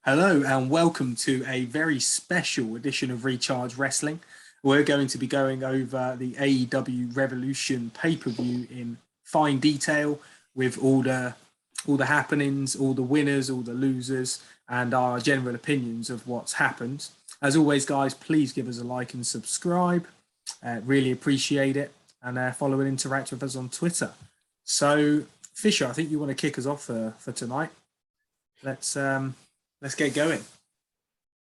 Hello and welcome to a very special edition of Recharge Wrestling. We're going to be going over the AEW Revolution pay-per-view in fine detail with all the happenings, all the winners, all the losers, and our general opinions of what's happened. As always, guys, please give us a like and subscribe. Really appreciate it. And follow and interact with us on Twitter. So, Fisher, I think you want to kick us off for tonight. Let's get going.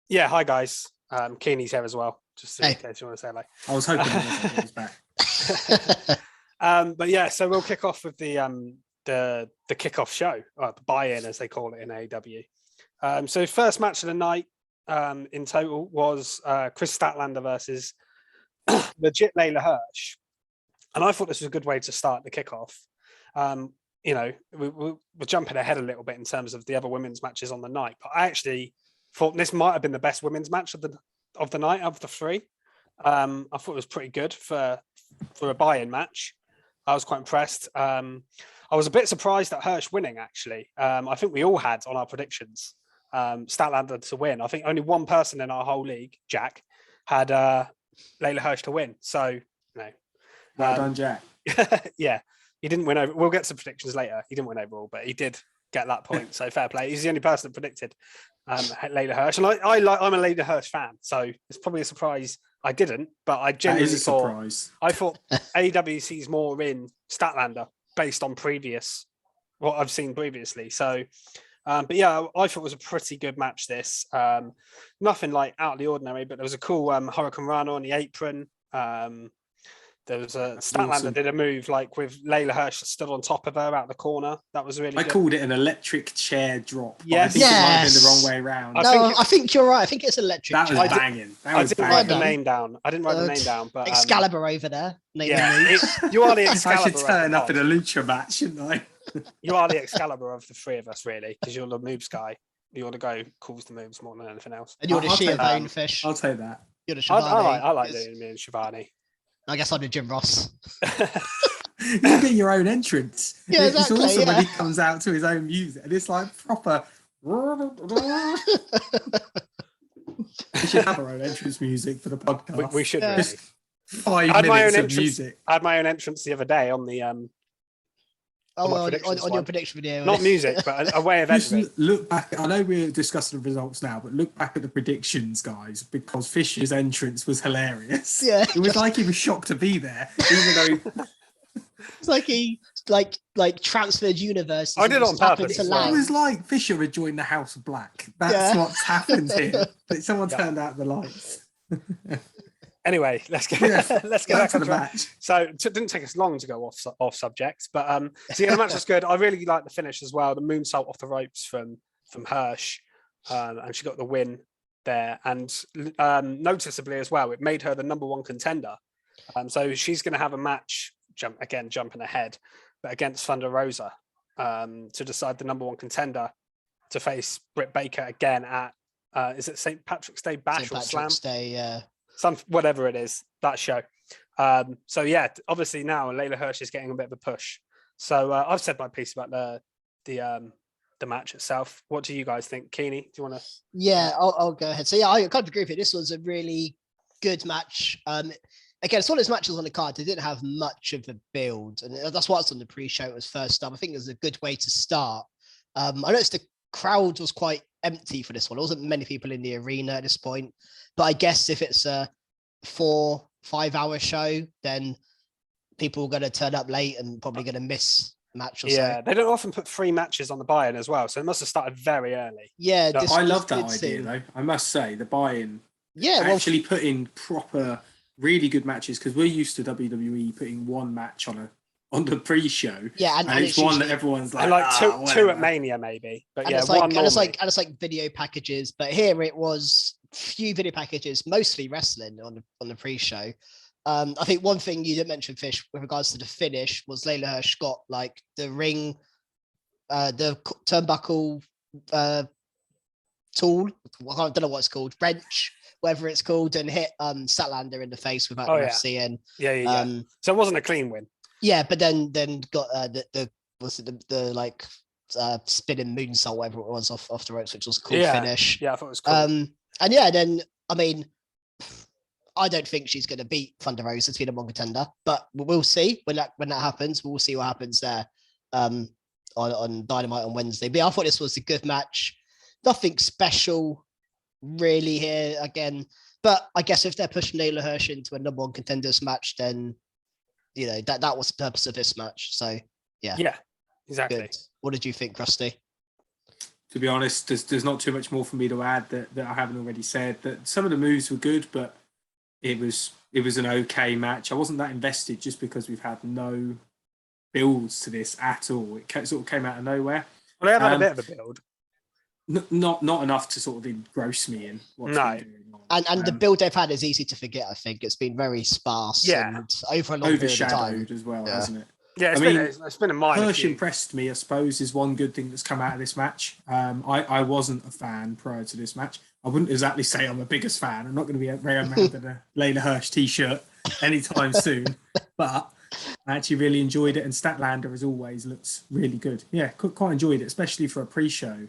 Yeah, hi guys. Keeney's here as well, just in case you want to say hello. I was hoping he was back. But yeah, so we'll kick off with the kickoff show, or the buy-in as they call it in AEW. So first match of the night in total was Kris Statlander versus legit Leyla Hirsch, and I thought this was a good way to start the kickoff. You know, we're jumping ahead a little bit in terms of the other women's matches on the night, but I actually thought this might have been the best women's match of the night of the three. I thought it was pretty good for a buy-in match. I was quite impressed. I was a bit surprised at Hirsch winning, actually. I think we all had on our predictions Statlander to win. I think only one person in our whole league, Jack, had Leyla Hirsch to win. So, you know, well done, Jack. Yeah. He didn't win over. We'll get some predictions later. He didn't win overall, but he did get that point. So fair play. He's the only person that predicted Leyla Hirsch, and I'm a Leyla Hirsch fan, so it's probably a surprise I didn't. But I genuinely thought AEW sees more in Statlander based on what I've seen previously. So, but yeah, I thought it was a pretty good match. This nothing like out of the ordinary, but there was a cool Hurricane Rana on the apron. There was Statlander awesome. Did a move like with Leyla Hirsch stood on top of her out the corner. That was really good. I called it an electric chair drop. Yes. I think it might have been the wrong way around. I think you're right. I think it's electric. That was banging. I didn't write the name down. But Excalibur over there. Yeah, you are the Excalibur. I should turn up in a lucha match, shouldn't I? You are the Excalibur of the three of us, really, because you're the moves guy. You're the guy who calls the moves more than anything else. And you're the Shivani Fish. I'll take that. You're the Shivani. I like doing me and Shivani. I guess I'm the Jim Ross. You get your own entrance. Yeah, exactly. It's awesome when he comes out to his own music, and it's like proper. We should have our own entrance music for the podcast. We should. Yeah. Really. Just 5 minutes of music. I had my own entrance the other day on the on your prediction video. Not music, but a way of editing. Look back. I know we're discussing the results now, but look back at the predictions, guys, because Fisher's entrance was hilarious. Yeah, it was like he was shocked to be there, even though it's like he like transferred universe. I did it on purpose. It was like Fisher had joined the House of Black. That's what's happened here. But someone turned out the lights. Anyway, let's get back to the match. So it didn't take us long to go off subject, but so yeah, the match was good. I really liked the finish as well. The moonsault off the ropes from Hirsch, and she got the win there. And noticeably as well, it made her the #1 contender. So she's going to have a match jumping ahead, but against Thunder Rosa to decide the #1 contender to face Britt Baker again at is it St. Patrick's Day Bash or Slam? Day, whatever it is, that show. So yeah, obviously now Leyla Hirsch is getting a bit of a push. So I've said my piece about the match itself. What do you guys think? Keeney, do you want to? Yeah, I'll go ahead. So yeah, I kind of agree with you. This was a really good match. Again, it's one of those matches on the card. They didn't have much of a build, and that's why it's on the pre-show. It was first up. I think it was a good way to start. I noticed the crowd was quite empty for this one. There wasn't many people in the arena at this point, but I guess if it's a 4-5 hour show, then people are going to turn up late and probably going to miss a match or so. They don't often put 3 matches on the buy-in as well, so it must have started very early. Yeah, I love that idea though. I must say the buy-in actually put in proper really good matches, because we're used to WWE putting one match on the pre-show. Yeah, and it's one that everyone's like, two at Mania maybe, but and yeah, it's like video packages. But here it was few video packages, mostly wrestling on the pre-show. I think one thing you didn't mention, Fish, with regards to the finish, was Leyla Hirsch got like the ring, the turnbuckle tool. I don't know what it's called, wrench, whatever it's called, and hit Statlander in the face without seeing. So it wasn't a clean win. Yeah, but then got the spinning moonsault, whatever it was, off the ropes, which was a cool Yeah. finish. Yeah, I thought it was cool. And yeah, then I mean, I don't think she's going to beat Thunder Rosa to be the number one contender, but we'll see when that happens. We'll see what happens there on Dynamite on Wednesday. But yeah, I thought this was a good match. Nothing special really here again, but I guess if they're pushing Leyla Hirsch into a number one contenders match, then that was the purpose of this match. So yeah, exactly. Good. What did you think, Rusty? To be honest, there's not too much more for me to add that I haven't already said. That some of the moves were good, but it was an okay match. I wasn't that invested just because we've had no builds to this at all. It sort of came out of nowhere. Well, they have had a bit of a build. Not enough to sort of engross me in what's been going on. And the build they've had is easy to forget. I think it's been very sparse and over a long period of time overshadowed as well, hasn't it? Yeah, it's been a minor. Hirsch impressed me, I suppose, is one good thing that's come out of this match. I wasn't a fan prior to this match. I wouldn't exactly say I'm the biggest fan. I'm not going to be wearing a Leyla Hirsch t-shirt anytime soon, but I actually really enjoyed it. And Statlander, as always, looks really good. Yeah, quite enjoyed it, especially for a pre-show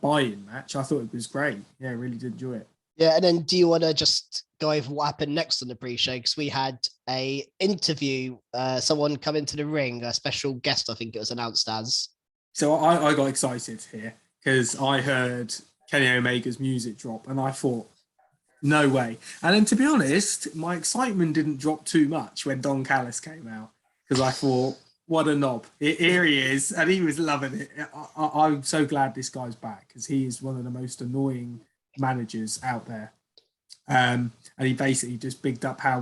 buy-in match. I thought it was great. Yeah, really did enjoy it. Yeah, and then do you want to just go over what happened next on the pre-show? Because we had a interview, someone come into the ring, a special guest, I think it was announced as. So I got excited here because I heard Kenny Omega's music drop and I thought, no way. And then to be honest, my excitement didn't drop too much when Don Callis came out because I thought, what a knob. Here he is, and he was loving it. I'm so glad this guy's back because he is one of the most annoying managers out there. And he basically just bigged up how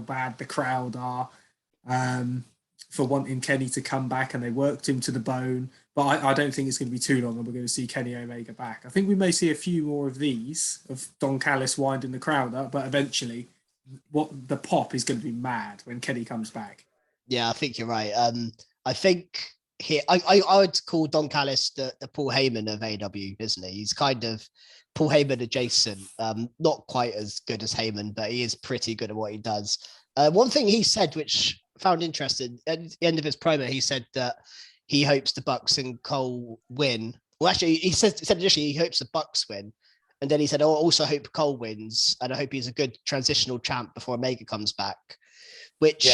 bad the crowd are for wanting Kenny to come back, and they worked him to the bone. But I don't think it's going to be too long and we're going to see Kenny Omega back. I think we may see a few more of these, of Don Callis winding the crowd up, but eventually the pop is going to be mad when Kenny comes back. Yeah, I think you're right. I think here I would call Don Callis the Paul Heyman of AEW, isn't he? He's kind of Paul Heyman adjacent. Not quite as good as Heyman, but he is pretty good at what he does. One thing he said, which I found interesting, at the end of his promo, he said that he hopes the Bucks and Cole win. Well, actually, he said initially he hopes the Bucks win, and then he said, "Oh, I also hope Cole wins, and I hope he's a good transitional champ before Omega comes back," which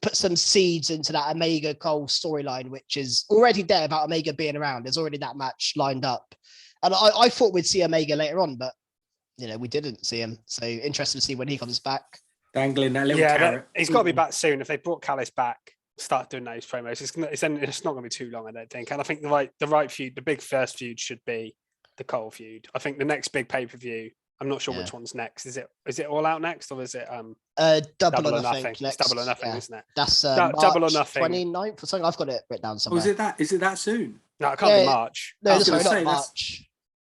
put some seeds into that Omega Cole storyline, which is already there about Omega being around. There's already that match lined up. And I thought we'd see Omega later on, but we didn't see him. So interested to see when he comes back. Dangling that little carrot. He's got to be back soon. If they brought Callis back, start doing those promos, it's not going to be too long, I don't think. And I think the right feud, the big first feud should be the Cole feud. I think the next big pay-per-view, I'm not sure which one's next. Is it All Out next, or is it Double or Nothing next? It's Double or Nothing, isn't it? That's Double or Nothing, 29th or something. I've got it written down somewhere. Is it that soon? No, it can't be March. No, not March.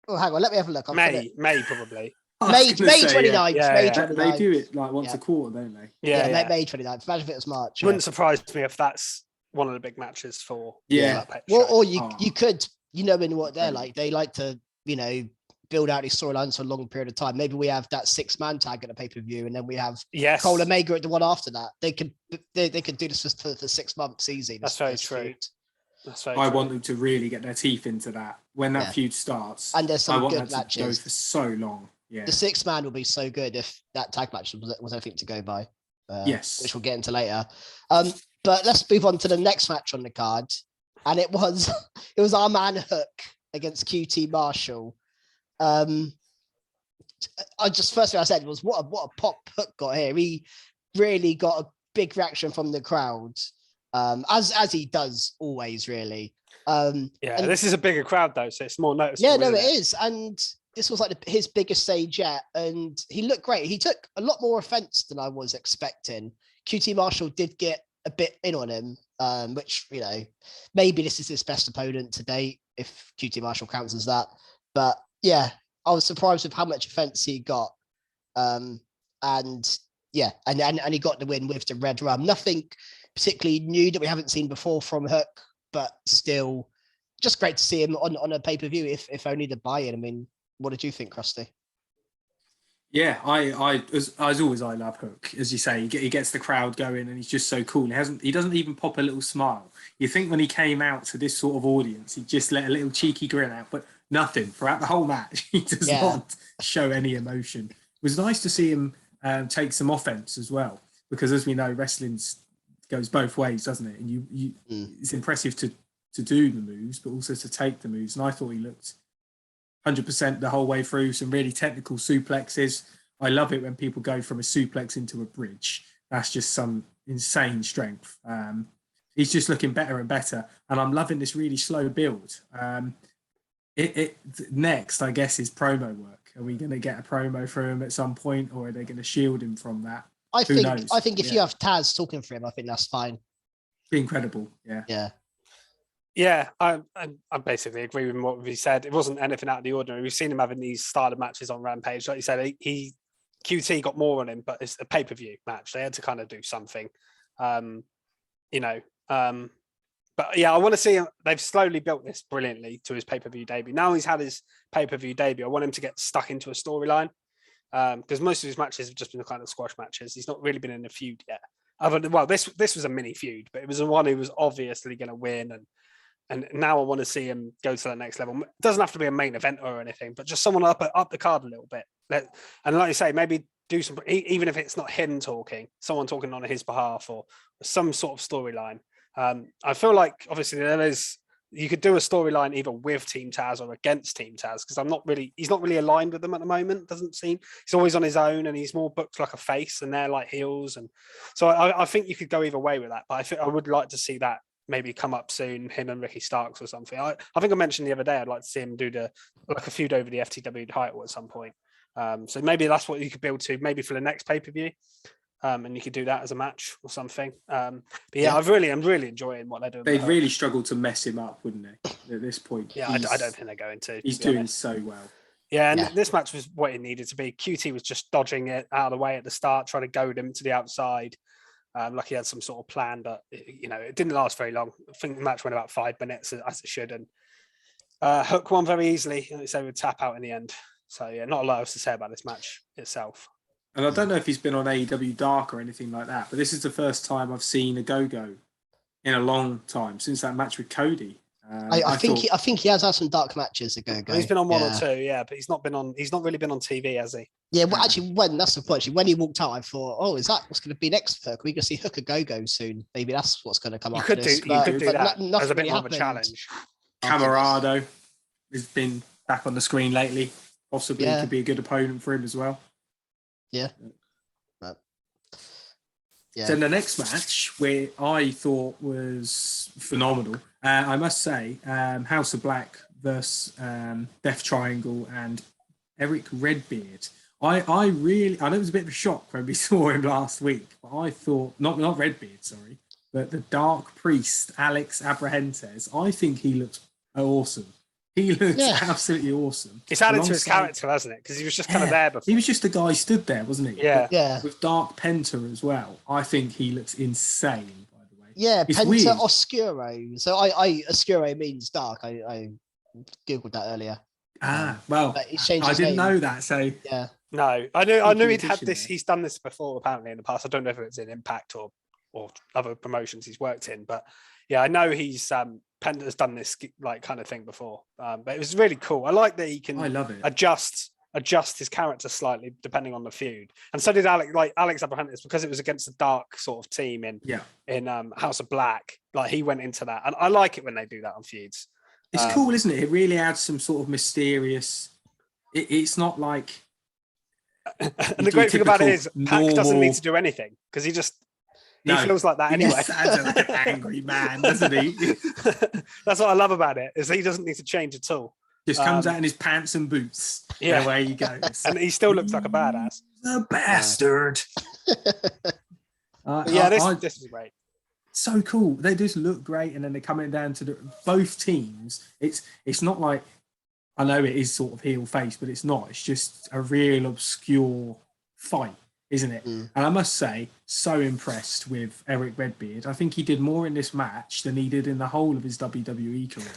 Oh, hang on, let me have a look. May probably. May 29th. May 29th. They do it like once a quarter, don't they? Yeah. May 29th. Imagine if it was March. It wouldn't surprise me if that's one of the big matches for. Well, or you could, in what they're like. They like to, build out these storylines for a long period of time. Maybe we have that 6-man tag at a pay-per-view, and then we have Cole Omega at the one after that. They could do this for 6 months easy. That's very true. I want them to really get their teeth into that when that feud starts. And there's some good matches. To go for so long. Yeah. The 6-man will be so good if that tag match was anything to go by. Yes. Which we'll get into later. But let's move on to the next match on the card. And it was our man Hook against QT Marshall. First thing I said was what a pop Hook got here. He really got a big reaction from the crowd. As he does always, really. This is a bigger crowd though, so it's more noticeable. Yeah, no, it is. And this was like his biggest stage yet, and he looked great. He took a lot more offense than I was expecting. QT Marshall did get a bit in on him, which, maybe this is his best opponent to date, if QT Marshall counts as that. But yeah, I was surprised with how much offense he got. And he got the win with the red rum. Nothing particularly new that we haven't seen before from Hook, but still just great to see him on a pay-per-view, if only the buy-in. I mean, what did you think, Krusty? Yeah, as always, I love Hook. As you say, he gets the crowd going, and he's just so cool. He doesn't even pop a little smile. You think when he came out to this sort of audience, he just let a little cheeky grin out, but nothing throughout the whole match. He does not show any emotion. It was nice to see him take some offense as well, because as we know, wrestling goes both ways, doesn't it? And it's impressive to do the moves, but also to take the moves. And I thought he looked 100% the whole way through, some really technical suplexes. I love it when people go from a suplex into a bridge. That's just some insane strength. He's just looking better and better, and I'm loving this really slow build. Next, I guess, is promo work. Are we going to get a promo for him at some point, or are they going to shield him from that? I think if you have Taz talking for him, I think that's fine. Be incredible. Yeah, I basically agree with what he said. It wasn't anything out of the ordinary. We've seen him having these starter matches on Rampage. Like you said, QT got more on him, but it's a pay-per-view match. They had to kind of do something, But yeah, I want to see him. They've slowly built this brilliantly to his pay-per-view debut. Now he's had his pay-per-view debut, I want him to get stuck into a storyline, because most of his matches have just been the kind of squash matches. He's not really been in a feud yet. This was a mini feud, but it was the one who was obviously going to win, and now I want to see him go to the next level. It doesn't have to be a main event or anything, but just someone up the card a little bit. And like you say, maybe do some, even if it's not him talking, someone talking on his behalf, or some sort of storyline. I feel like obviously you could do a storyline either with Team Taz or against Team Taz, because he's not really aligned with them at the moment. Doesn't seem. He's always on his own, and he's more booked like a face, and they're like heels. And so I think you could go either way with that. But I would like to see that maybe come up soon, him and Ricky Starks or something. I think I mentioned the other day I'd like to see him do a feud over the FTW title at some point. So maybe that's what you could build to, maybe for the next pay-per-view. And you could do that as a match or something. But yeah, I'm really enjoying what they're doing. They'd really struggle to mess him up, wouldn't they, at this point? Yeah, I don't think they're going to. He's doing so well. Yeah, and this match was what it needed to be. QT was just dodging it out of the way at the start, trying to goad him to the outside. Like he had some sort of plan, but it didn't last very long. I think the match went about 5 minutes, as it should, and Hook won very easily, and so would tap out in the end. So yeah, not a lot else to say about this match itself. And I don't know if he's been on AEW Dark or anything like that, but this is the first time I've seen a go-go in a long time, since that match with Cody. I think he has had some dark matches a go-go. He's been on one or two, yeah, but he's not really been on TV, has he? Yeah, well, actually, that's the point. When he walked out, I thought, oh, is that what's going to be next for Hook? We're going to see Hook a go-go soon. Maybe that's what's going to come up. You could do that as a bit more of a challenge. Camarado has been back on the screen lately. Possibly could be a good opponent for him as well. Yeah. So the next match, where I thought was phenomenal, I must say, House of Black versus Death Triangle and Erick Redbeard. I know it was a bit of a shock when we saw him last week, but I thought, not Redbeard, sorry, but the Dark Priest, Alex Abrahantes, I think he looks awesome. He looks absolutely awesome. It's added to his character, hasn't it? Because he was just kind of there before. He was just a guy stood there, wasn't he? Yeah. Yeah. With Dark Penta as well. I think he looks insane, by the way. Yeah, it's Penta weird. Oscuro. So I Oscuro means dark. I Googled that earlier. Well, I didn't know that, so yeah. No, I knew he'd had this. He's done this before, apparently, in the past. I don't know if it's in Impact or other promotions he's worked in, but yeah, I know he's Penta's done this like kind of thing before. But it was really cool. I like that he can. I love it. Adjust his character slightly depending on the feud, and so did Alex Abrahantes, because it was against a dark sort of team in House of Black. Like he went into that, and I like it when they do that on feuds. It's cool, isn't it? It really adds some sort of mysterious. It's not like. And the great thing about it is, Pac doesn't need to do anything, because he feels like that anyway. He sounds like an angry man, doesn't he? That's what I love about it, is he doesn't need to change at all. Just comes out in his pants and boots. Yeah, and away he goes. And he still looks like a badass. The bastard. This is great. So cool. They just look great, and then they're coming down to both teams. It's not like, I know it is sort of heel face, but it's not. It's just a real obscure fight, isn't it? And I must say, so impressed with Erick Redbeard. I think he did more in this match than he did in the whole of his WWE career.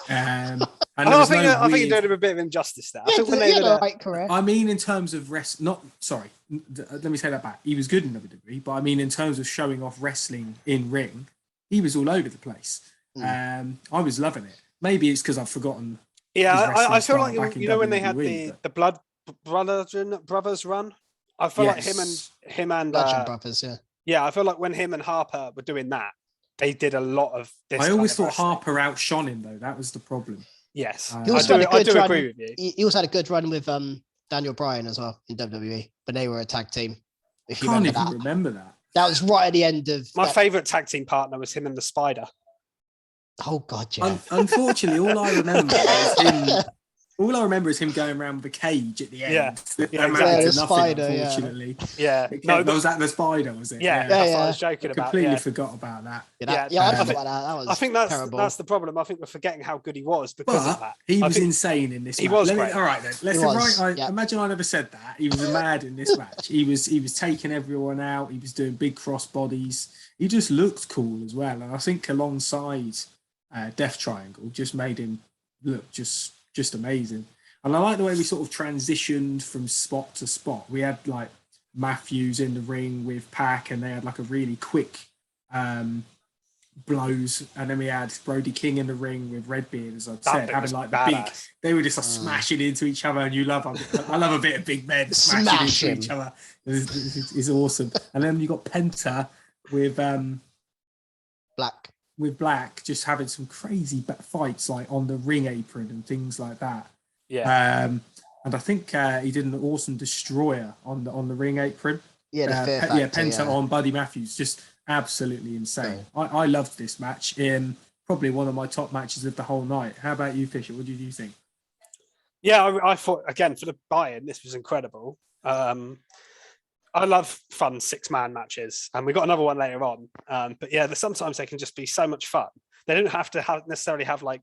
And there was no I think you're weird- doing him a bit of injustice there. I Yeah, think when he they had did a it, right career. I mean, in terms of let me say that back. He was good in WWE, but I mean, in terms of showing off wrestling in ring, he was all over the place. I was loving it. Maybe it's because I've forgotten. yeah, his wrestling I feel style like back in you know when they had WWE, the Blood Brothers run. I feel like him and Bludgeon Brothers, yeah. yeah, I feel like when him and Harper were doing that, they did a lot of this. I always thought wrestling. Harper outshone him though. That was the problem. Yes, He also had a I good do run. agree with you. He also had a good run with Daniel Bryan as well in WWE, but they were a tag team. If you Can't remember even that. remember that. That was right at the end of My that- favourite tag team partner was him and the Spider. Oh god, yeah. Unfortunately, all I remember is him. All I remember is him going around with a cage at the end. Yeah. That Yeah, amounted exactly. to The nothing, spider, yeah. unfortunately. Yeah, Was that the spider? Was it? yeah, Yeah, that's what I yeah. was joking about. Completely Yeah. forgot about that. I yeah, forgot about that. That was I think terrible. that's the problem. I think we're forgetting how good he was because of But that. he I was think insane in this he match. was All great. right then. Let's He was, I imagine I never said that. He was mad in this match. He was taking everyone out. He was doing big cross bodies. He just looked cool as well. And I think alongside Death Triangle just made him look just amazing. And I like the way we sort of transitioned from spot to spot. We had like Matthews in the ring with Pac, and they had like a really quick blows. And then we had Brody King in the ring with Redbeard, as I said, having like the big. They were just like smashing into each other, and I love a bit of big men smashing into each other. It's awesome. And then you got Penta with Black just having some crazy fights like on the ring apron and things like that. yeah, and I think he did an awesome destroyer on the ring apron. Yeah, the Fear Factor, Penta on Buddy Matthews, just absolutely insane. I loved this match. Probably one of my top matches of the whole night. How about you, Fisher? What did you think? yeah. I thought again for the buy-in, this was incredible. I love fun 6-man matches, and we got another one later on. But yeah, sometimes they can just be so much fun. They don't have to necessarily have like.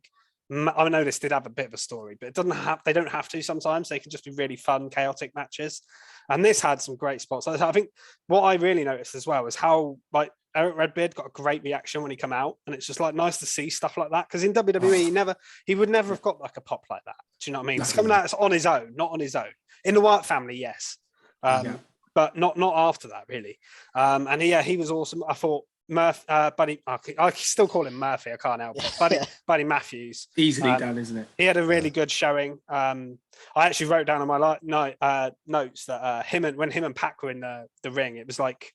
I know this did have a bit of a story, but they don't have to sometimes. They can just be really fun, chaotic matches. And this had some great spots. I think what I really noticed as well was how like Erick Redbeard got a great reaction when he came out. And it's just like nice to see stuff like that. Because in WWE, he would never have got like a pop like that. Do you know what I mean? It's coming out on his own, not on his own. In the Wyatt family, yes. But not after that, really. And he was awesome. I thought Buddy, I still call him Murphy. I can't help it. Buddy Matthews. Easily done, isn't it? He had a really good showing. I actually wrote down on my notes that when him and Pac were in the ring, it was like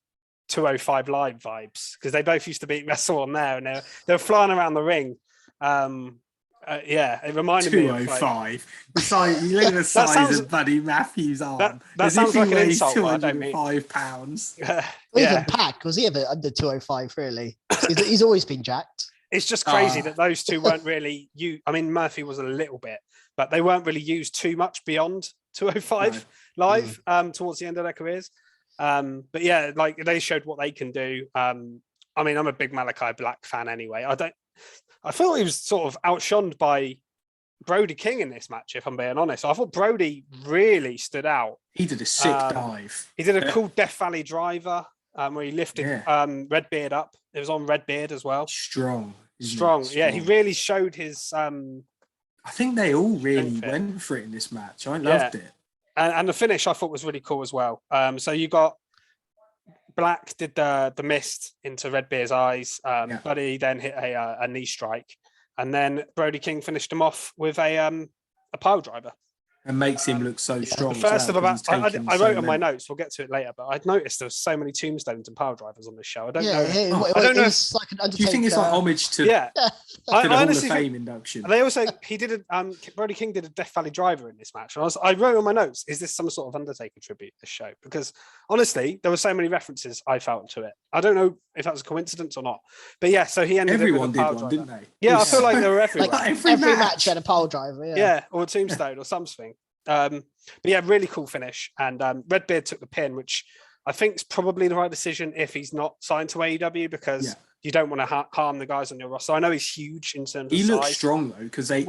205 Live vibes because they both used to be wrestle on there, and they were flying around the ring. It reminded me of 205. You look at the size of Buddy Matthews' arm. That sounds like an insult. 205 pounds. Even Pac, was he ever under 205? Really, he's always been jacked. It's just crazy that those two weren't really used. I mean, Murphy was a little bit, but they weren't really used too much beyond 205 Live towards the end of their careers. But yeah, like they showed what they can do. I mean, I'm a big Malachi Black fan anyway. I feel he was sort of outshone by Brody King in this match, if I'm being honest. I thought Brody really stood out. He did a sick dive. He did a cool Death Valley driver where he lifted Redbeard up. It was on Redbeard as well. Strong. Yeah, he really showed his... I think they all really went for it in this match. I loved it. And the finish I thought was really cool as well. So you got Black did the mist into Redbeard's eyes. Buddy then hit a knee strike, and then Brody King finished him off with a pile driver. And makes him look so strong. First of about, I wrote on my notes. We'll get to it later, but I'd noticed there was so many tombstones and pile drivers on this show. I don't know. I don't know. It's like an Undertaker. Do you think it's like homage to the Hall of Fame induction? And they also Brody King did a Death Valley driver in this match, and I wrote on my notes: is this some sort of Undertaker tribute? This show, because honestly, there were so many references I felt to it. I don't know if that was a coincidence or not, but yeah. So he ended. Everyone did one, didn't they? Yeah, I feel like they were everywhere. Like every match had a pile driver. Yeah, or a tombstone or something. But yeah, really cool finish. And Redbeard took the pin, which I think is probably the right decision if he's not signed to AEW, because you don't want to harm the guys on your roster. I know he's huge in terms of size. He looked strong though, because he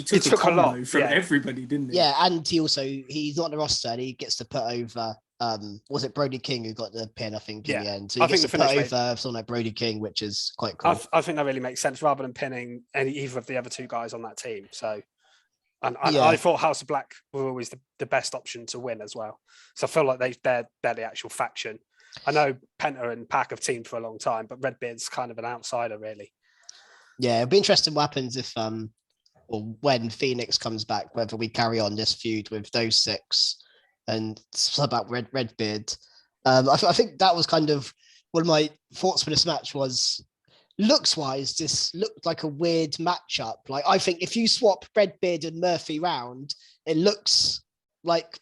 took a lot from everybody, didn't he? Yeah, and he's not on the roster, and he gets to put over was it Brody King who got the pin, I think, in the end? So I you think get to the put finish over someone like Brody King, which is quite cool. I think that really makes sense rather than pinning either of the other two guys on that team. So, and Yeah. I thought House of Black were always the best option to win as well. So I feel like they're the actual faction. I know Penta and Pac have teamed for a long time, but Redbeard's kind of an outsider, really. Yeah, it'll be interesting what happens if or when Phoenix comes back, whether we carry on this feud with those 6 and sub out Redbeard. I think that was kind of one of my thoughts for this match was looks wise, this looked like a weird matchup. Like, I think if you swap Redbeard and Murphy round, it looks like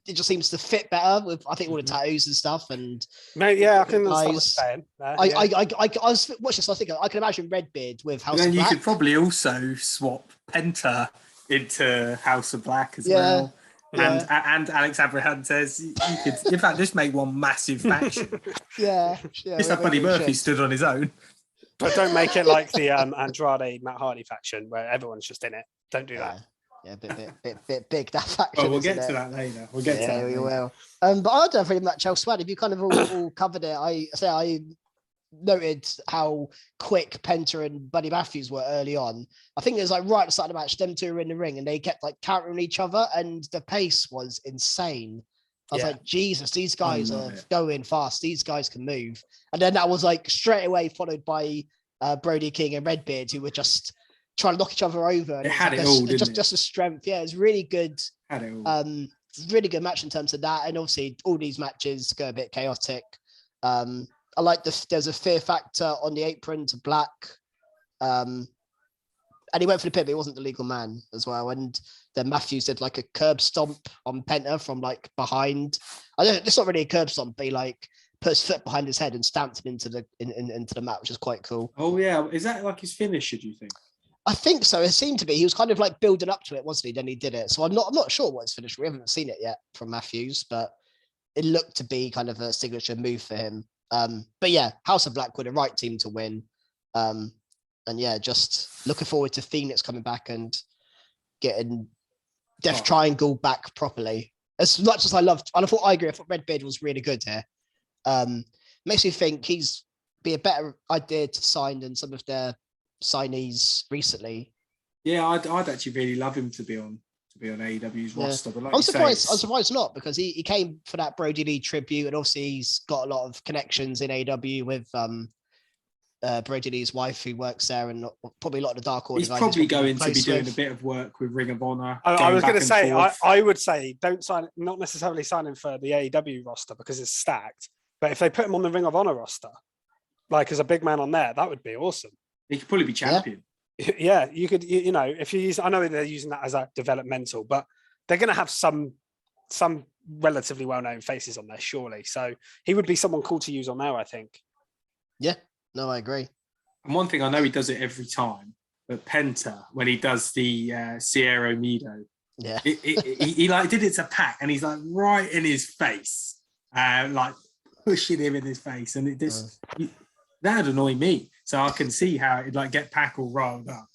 it just seems to fit better with, I think, all the tattoos and stuff. And yeah, I can understand what you're saying. I was watching this, I was thinking, I can imagine Redbeard with House of Black. You could probably also swap Penta into House of Black as well. And Alex Abraham says you could, in fact, just make one massive faction. Just have Buddy Murphy stood on his own. But don't make it like the Andrade Matt Hardy faction where everyone's just in it. Don't do that. Yeah, bit big, that faction. Oh, we'll get to that later. We'll get to that. We will. But I don't have really much else to add. If you kind of all covered it, I noted how quick Penta and Buddy Matthews were early on. I think it was like right at the start of the match, them two were in the ring and they kept like countering each other and the pace was insane. I was like, Jesus, these guys are going fast. These guys can move. And then that was like straight away followed by Brody King and Redbeard, who were just trying to knock each other over. And it had it all, didn't it? Just a strength. Yeah, it was really good. Had it all. Really good match in terms of that. And obviously all these matches go a bit chaotic. I like there's a fear factor on the apron to Black. And he went for the pin, but he wasn't the legal man as well. And then Matthews did like a curb stomp on Penta from like behind. It's not really a curb stomp, but he like put his foot behind his head and stamped him into the mat, which is quite cool. Oh yeah, is that like his finisher, do you think? I think so. It seemed to be. He was kind of like building up to it, wasn't he? Then he did it. So I'm not sure what his finisher. We haven't seen it yet from Matthews, but it looked to be kind of a signature move for him. But yeah, House of Black were the right team to win. And yeah, just looking forward to Phoenix coming back and getting Death Triangle back properly. As much as I thought Redbeard was really good here. Makes me think he's be a better idea to sign than some of their signees recently. Yeah, I'd actually really love him to be on AEW's roster. But like I'm surprised not, because he came for that Brody Lee tribute, and obviously he's got a lot of connections in AEW with Brody Lee's wife who works there, and probably a lot of the Dark Order. He's probably going to be doing a bit of work with Ring of Honor. I was going to say, I would say don't sign, not necessarily sign him for the AEW roster because it's stacked, but if they put him on the Ring of Honor roster, like as a big man on there, that would be awesome. He could probably be champion. Yeah, you could, if you use, I know they're using that as a developmental, but they're going to have some relatively well-known faces on there, surely. So he would be someone cool to use on there, I think. Yeah, no, I agree. And one thing, I know he does it every time, but Penta, when he does the Sierra Mido, he like did it to Pac, and he's like right in his face, like pushing him in his face, and it just that would annoy me. So I can see how it'd like get Pac all riled up.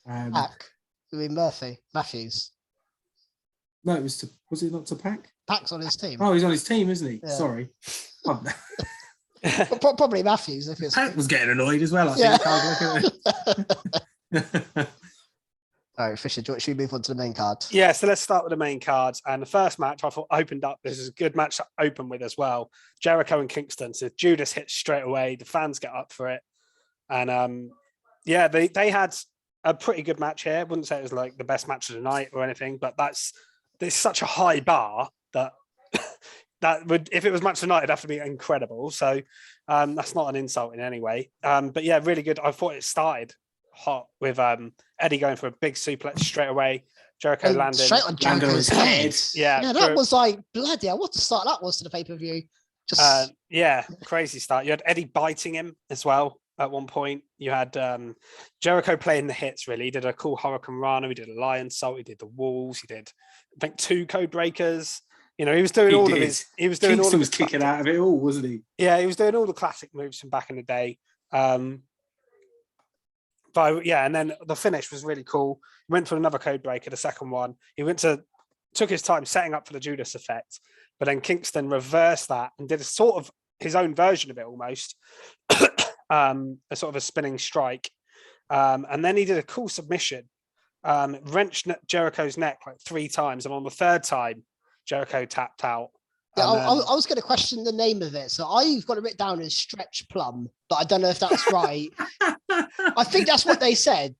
Pac, I mean Matthews. No, was it not to Pac? Pac's on his team. Oh, he's on his team, isn't he? Yeah. Sorry. Probably Matthews. If it's Pac was getting annoyed as well, I think. All right, Fisher, should we move on to the main card? Yeah, so let's start with the main cards. And the first match I thought opened up, this is a good match to open with as well. Jericho and Kingston. So Judas hits straight away. The fans get up for it. And they had a pretty good match here. I wouldn't say it was like the best match of the night or anything, but there's such a high bar that that would, if it was match of the night, it'd have to be incredible. So that's not an insult in any way. But yeah, really good. I thought it started hot with Eddie going for a big suplex straight away. Jericho landed straight on Jericho's head. Yeah, that was like bloody hell. What a start that was to the pay-per-view. Just crazy start. You had Eddie biting him as well at one point. You had Jericho playing the hits, really. He did a cool Hurricane Rana, he did a Lion Salt, he did the Walls, he did I think 2 code breakers. He was doing all of his. He was doing Kingston all. Was kicking out of it all, wasn't he? Yeah, he was doing all the classic moves from back in the day. But yeah, and then the finish was really cool. He went for another code breaker, the second one. He took his time setting up for the Judas effect, but then Kingston reversed that and did a sort of his own version of it almost, a sort of a spinning strike. And then he did a cool submission, wrenched Jericho's neck like 3 times, and on the 3rd time, Jericho tapped out. Yeah, I was going to question the name of it. So I've got it written down as Stretch Plum, but I don't know if that's right. I think that's what they said.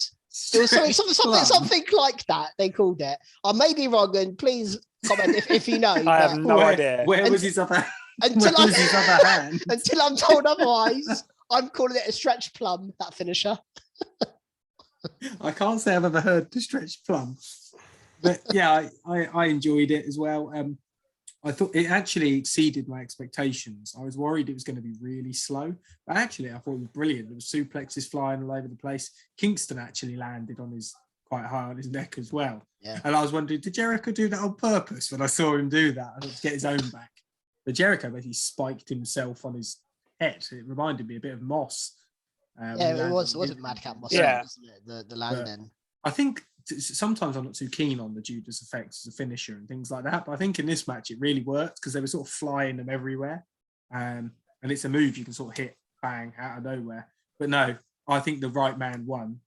It was something like that. They called it. I may be wrong, and please comment if you know. I have no idea. Where was his other? Until hand? Until I'm told otherwise, I'm calling it a Stretch Plum. That finisher. I can't say I've ever heard the Stretch Plum, but yeah, I enjoyed it as well. I thought it actually exceeded my expectations. I was worried it was going to be really slow, but actually I thought it was brilliant. There was suplexes flying all over the place. Kingston actually landed quite high on his neck as well. Yeah. And I was wondering, did Jericho do that on purpose? When I saw him do that, I thought to get his own back. But Jericho basically spiked himself on his head. It reminded me a bit of Moss. It wasn't Madcap Moss, yeah. wasn't it? The landing. I think sometimes I'm not too keen on the Judas effects as a finisher and things like that, but I think in this match it really worked because they were sort of flying them everywhere, and it's a move you can sort of hit bang out of nowhere. But no, I think the right man won.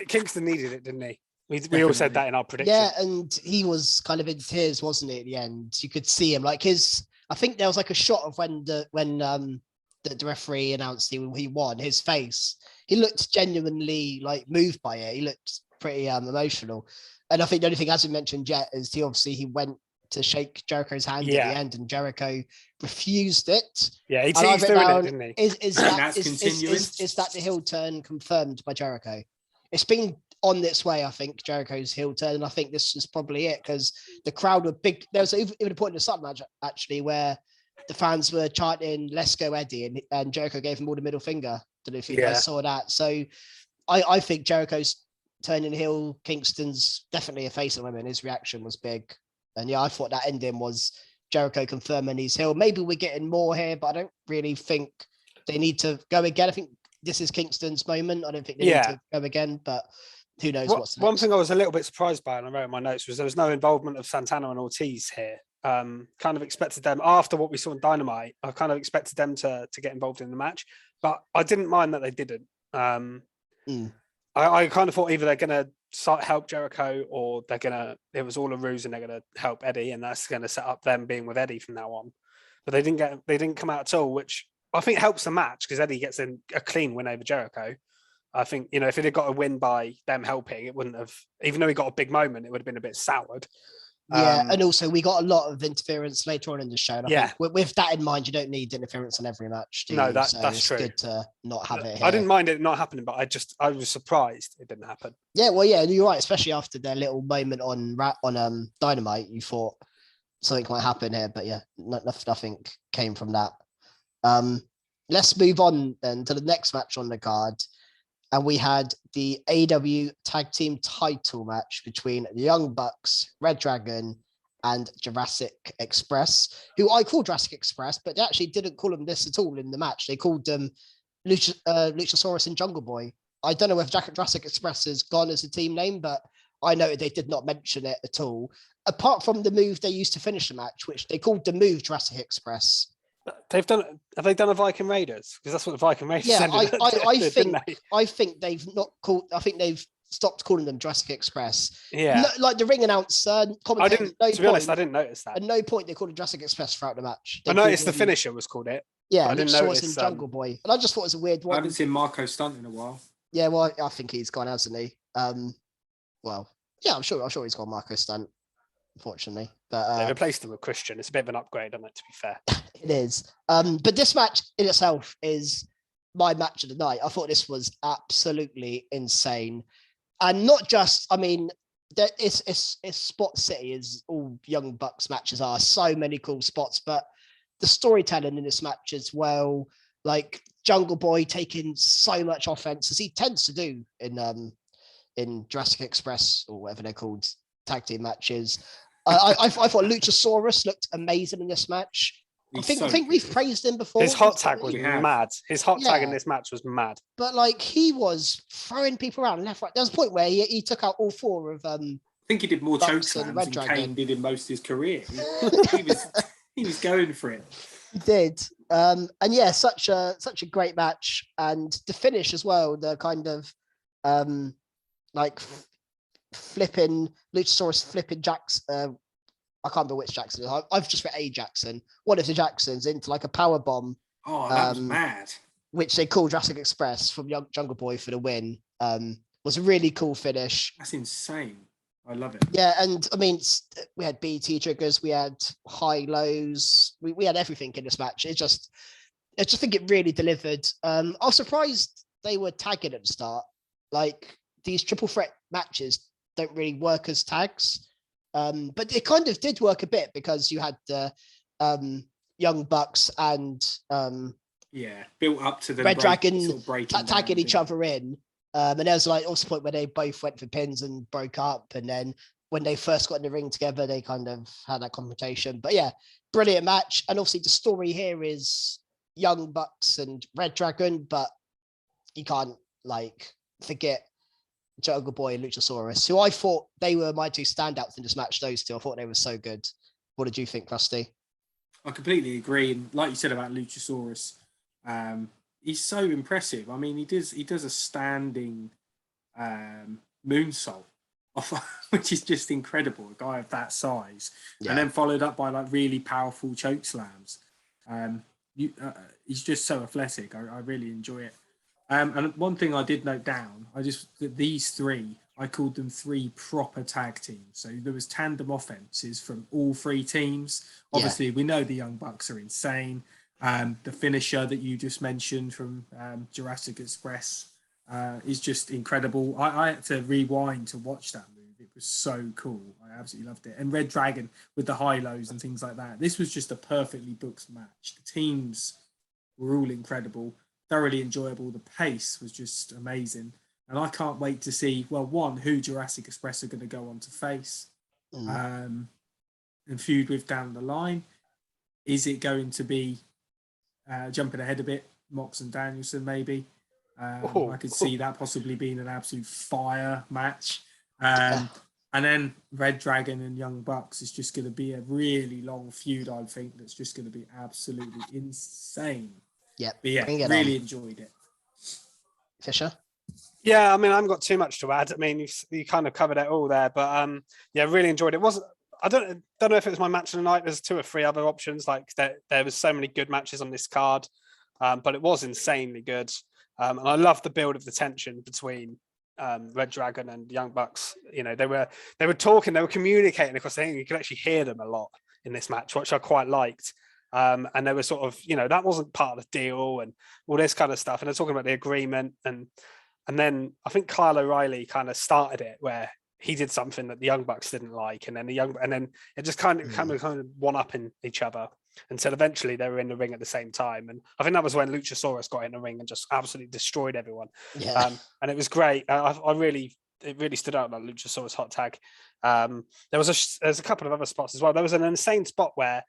Kingston needed it, didn't he? We all said that in our prediction. Yeah, and he was kind of in tears, wasn't he? At the end, you could see him like I think there was like a shot of when the referee announced he won. His face, he looked genuinely like moved by it. He looked pretty emotional, and I think the only thing, as we mentioned, Jet, is he went to shake Jericho's hand at the end, and Jericho refused it. Yeah, he teased through it, didn't he? Is that the heel turn confirmed by Jericho? It's been on its way, I think, Jericho's heel turn, and I think this is probably it because the crowd were big. There was even a point in the Sun match actually where the fans were chanting "Let's go, Eddie," and Jericho gave him all the middle finger. Don't know if you guys saw that. So I think Jericho's turning heel. Kingston's definitely a face of women. His reaction was big. And yeah, I thought that ending was Jericho confirming he's heel. Maybe we're getting more here, but I don't really think they need to go again. I think this is Kingston's moment. I don't think they need to go again, but who knows what's next. One thing I was a little bit surprised by, and I wrote in my notes, was there was no involvement of Santana and Ortiz here. Kind of expected them, after what we saw in Dynamite, I kind of expected them to get involved in the match, but I didn't mind that they didn't. I kind of thought either they're going to help Jericho or it was all a ruse and they're going to help Eddie, and that's going to set up them being with Eddie from now on. But they didn't come out at all, which I think helps the match because Eddie gets a clean win over Jericho. I think, if it had got a win by them helping, it wouldn't have, even though he got a big moment, it would have been a bit soured. Yeah, and also we got a lot of interference later on in the show. And I think with that in mind, you don't need interference on every match. Do you? No, that's it's true. Good to not have it here. I didn't mind it not happening, but I was surprised it didn't happen. Yeah, well, yeah, you're right. Especially after their little moment on Dynamite, you thought something might happen here, but yeah, nothing came from that. Let's move on then to the next match on the card. And we had the AEW Tag Team title match between the Young Bucks, reDRagon, and Jurassic Express, who I call Jurassic Express, but they actually didn't call them this at all in the match. They called them Luchasaurus and Jungle Boy. I don't know if Jurassic Express has gone as a team name, but I noted they did not mention it at all. Apart from the move they used to finish the match, which they called the move Jurassic Express. Have they done a Viking Raiders? Because that's what the Viking Raiders said. I think they've not called. I think they've stopped calling them Jurassic Express. Yeah, like the ring announcer. I didn't. To be honest, I didn't notice that. At no point they called it Jurassic Express throughout the match. I noticed the finisher was called it. Yeah, I didn't notice in Jungle Boy, and I just thought it was a weird one. I haven't seen Marco Stunt in a while. Yeah, well, I think he's gone, hasn't he? Well, yeah, I'm sure he's gone Marco Stunt. Unfortunately, but they replaced him with Christian. It's a bit of an upgrade, isn't it? To be fair, it is. But this match in itself is my match of the night. I thought this was absolutely insane, and not just. I mean, it's Spot City, as all Young Bucks matches are. So many cool spots, but the storytelling in this match as well. Like Jungle Boy taking so much offense as he tends to do in Jurassic Express or whatever they're called tag team matches. I thought Luchasaurus looked amazing in this match. I think we've praised him before. His hot tag was mad. His hot tag in this match was mad. But like he was throwing people around left, right. There was a point where he took out all four of think he did more choke Bucks and slams than Kane reDRagon. did in most of his career. He was going for it. He did. And yeah, such a great match. And the finish as well, the kind of like flipping Luchasaurus flipping Jackson. I can't remember which Jackson. I've just read A Jackson, one of the Jacksons, into like a power bomb. Oh, that was mad. Which they called Jurassic Express from Jungle Boy for the win. Was a really cool finish. That's insane. I love it. Yeah, and I mean, we had BT triggers, we had high lows, we had everything in this match. I just think it really delivered. I was surprised they were tagging at the start. Like these triple threat matches don't really work as tags, but it kind of did work a bit because you had the Young Bucks and built up to the reDRagon tagging each other in. And there was like also a point where they both went for pins and broke up. And then when they first got in the ring together, they kind of had that confrontation. But yeah, brilliant match. And obviously the story here is Young Bucks and reDRagon, but you can't like forget Jungle Boy and Luchasaurus, who I thought they were my two standouts in this match. Those two, I thought they were so good. What did you think, Rusty? I completely agree. And like you said about Luchasaurus, he's so impressive. I mean, he does a standing moonsault, which is just incredible. A guy of that size, and then followed up by like really powerful choke slams. He's just so athletic. I really enjoy it. And one thing I did note down, that these three, I called them three proper tag teams. So there was tandem offenses from all three teams. Obviously, we know the Young Bucks are insane. The finisher that you just mentioned from Jurassic Express is just incredible. I had to rewind to watch that move. It was so cool. I absolutely loved it. And reDRagon with the high-lows and things like that. This was just a perfectly booked match. The teams were all incredible, thoroughly enjoyable. The pace was just amazing. And I can't wait to see, well, one, who Jurassic Express are going to go on to face and feud with down the line. Is it going to be jumping ahead a bit, Mox and Danielson maybe? I could see that possibly being an absolute fire match. And then reDRagon and Young Bucks is just going to be a really long feud, I think, that's just going to be absolutely insane. Yep. But yeah, really enjoyed it. Fisher? Yeah, I mean, I haven't got too much to add. I mean, you kind of covered it all there, but yeah, really enjoyed it. I don't know if it was my match of the night. There's 2 or 3 other options. Like there was so many good matches on this card, but it was insanely good. And I love the build of the tension between reDRagon and Young Bucks. You know, they were talking, they were communicating across the thing. You could actually hear them a lot in this match, which I quite liked. And they were sort of, you know, that wasn't part of the deal and all this kind of stuff. And they're talking about the agreement. And then I think Kyle O'Reilly kind of started it where he did something that the Young Bucks didn't like. And then it just kind of one up in each other until eventually they were in the ring at the same time. And I think that was when Luchasaurus got in the ring and just absolutely destroyed everyone. Yeah. And it was great. It really stood out, that Luchasaurus hot tag. There's a couple of other spots as well. There was an insane spot where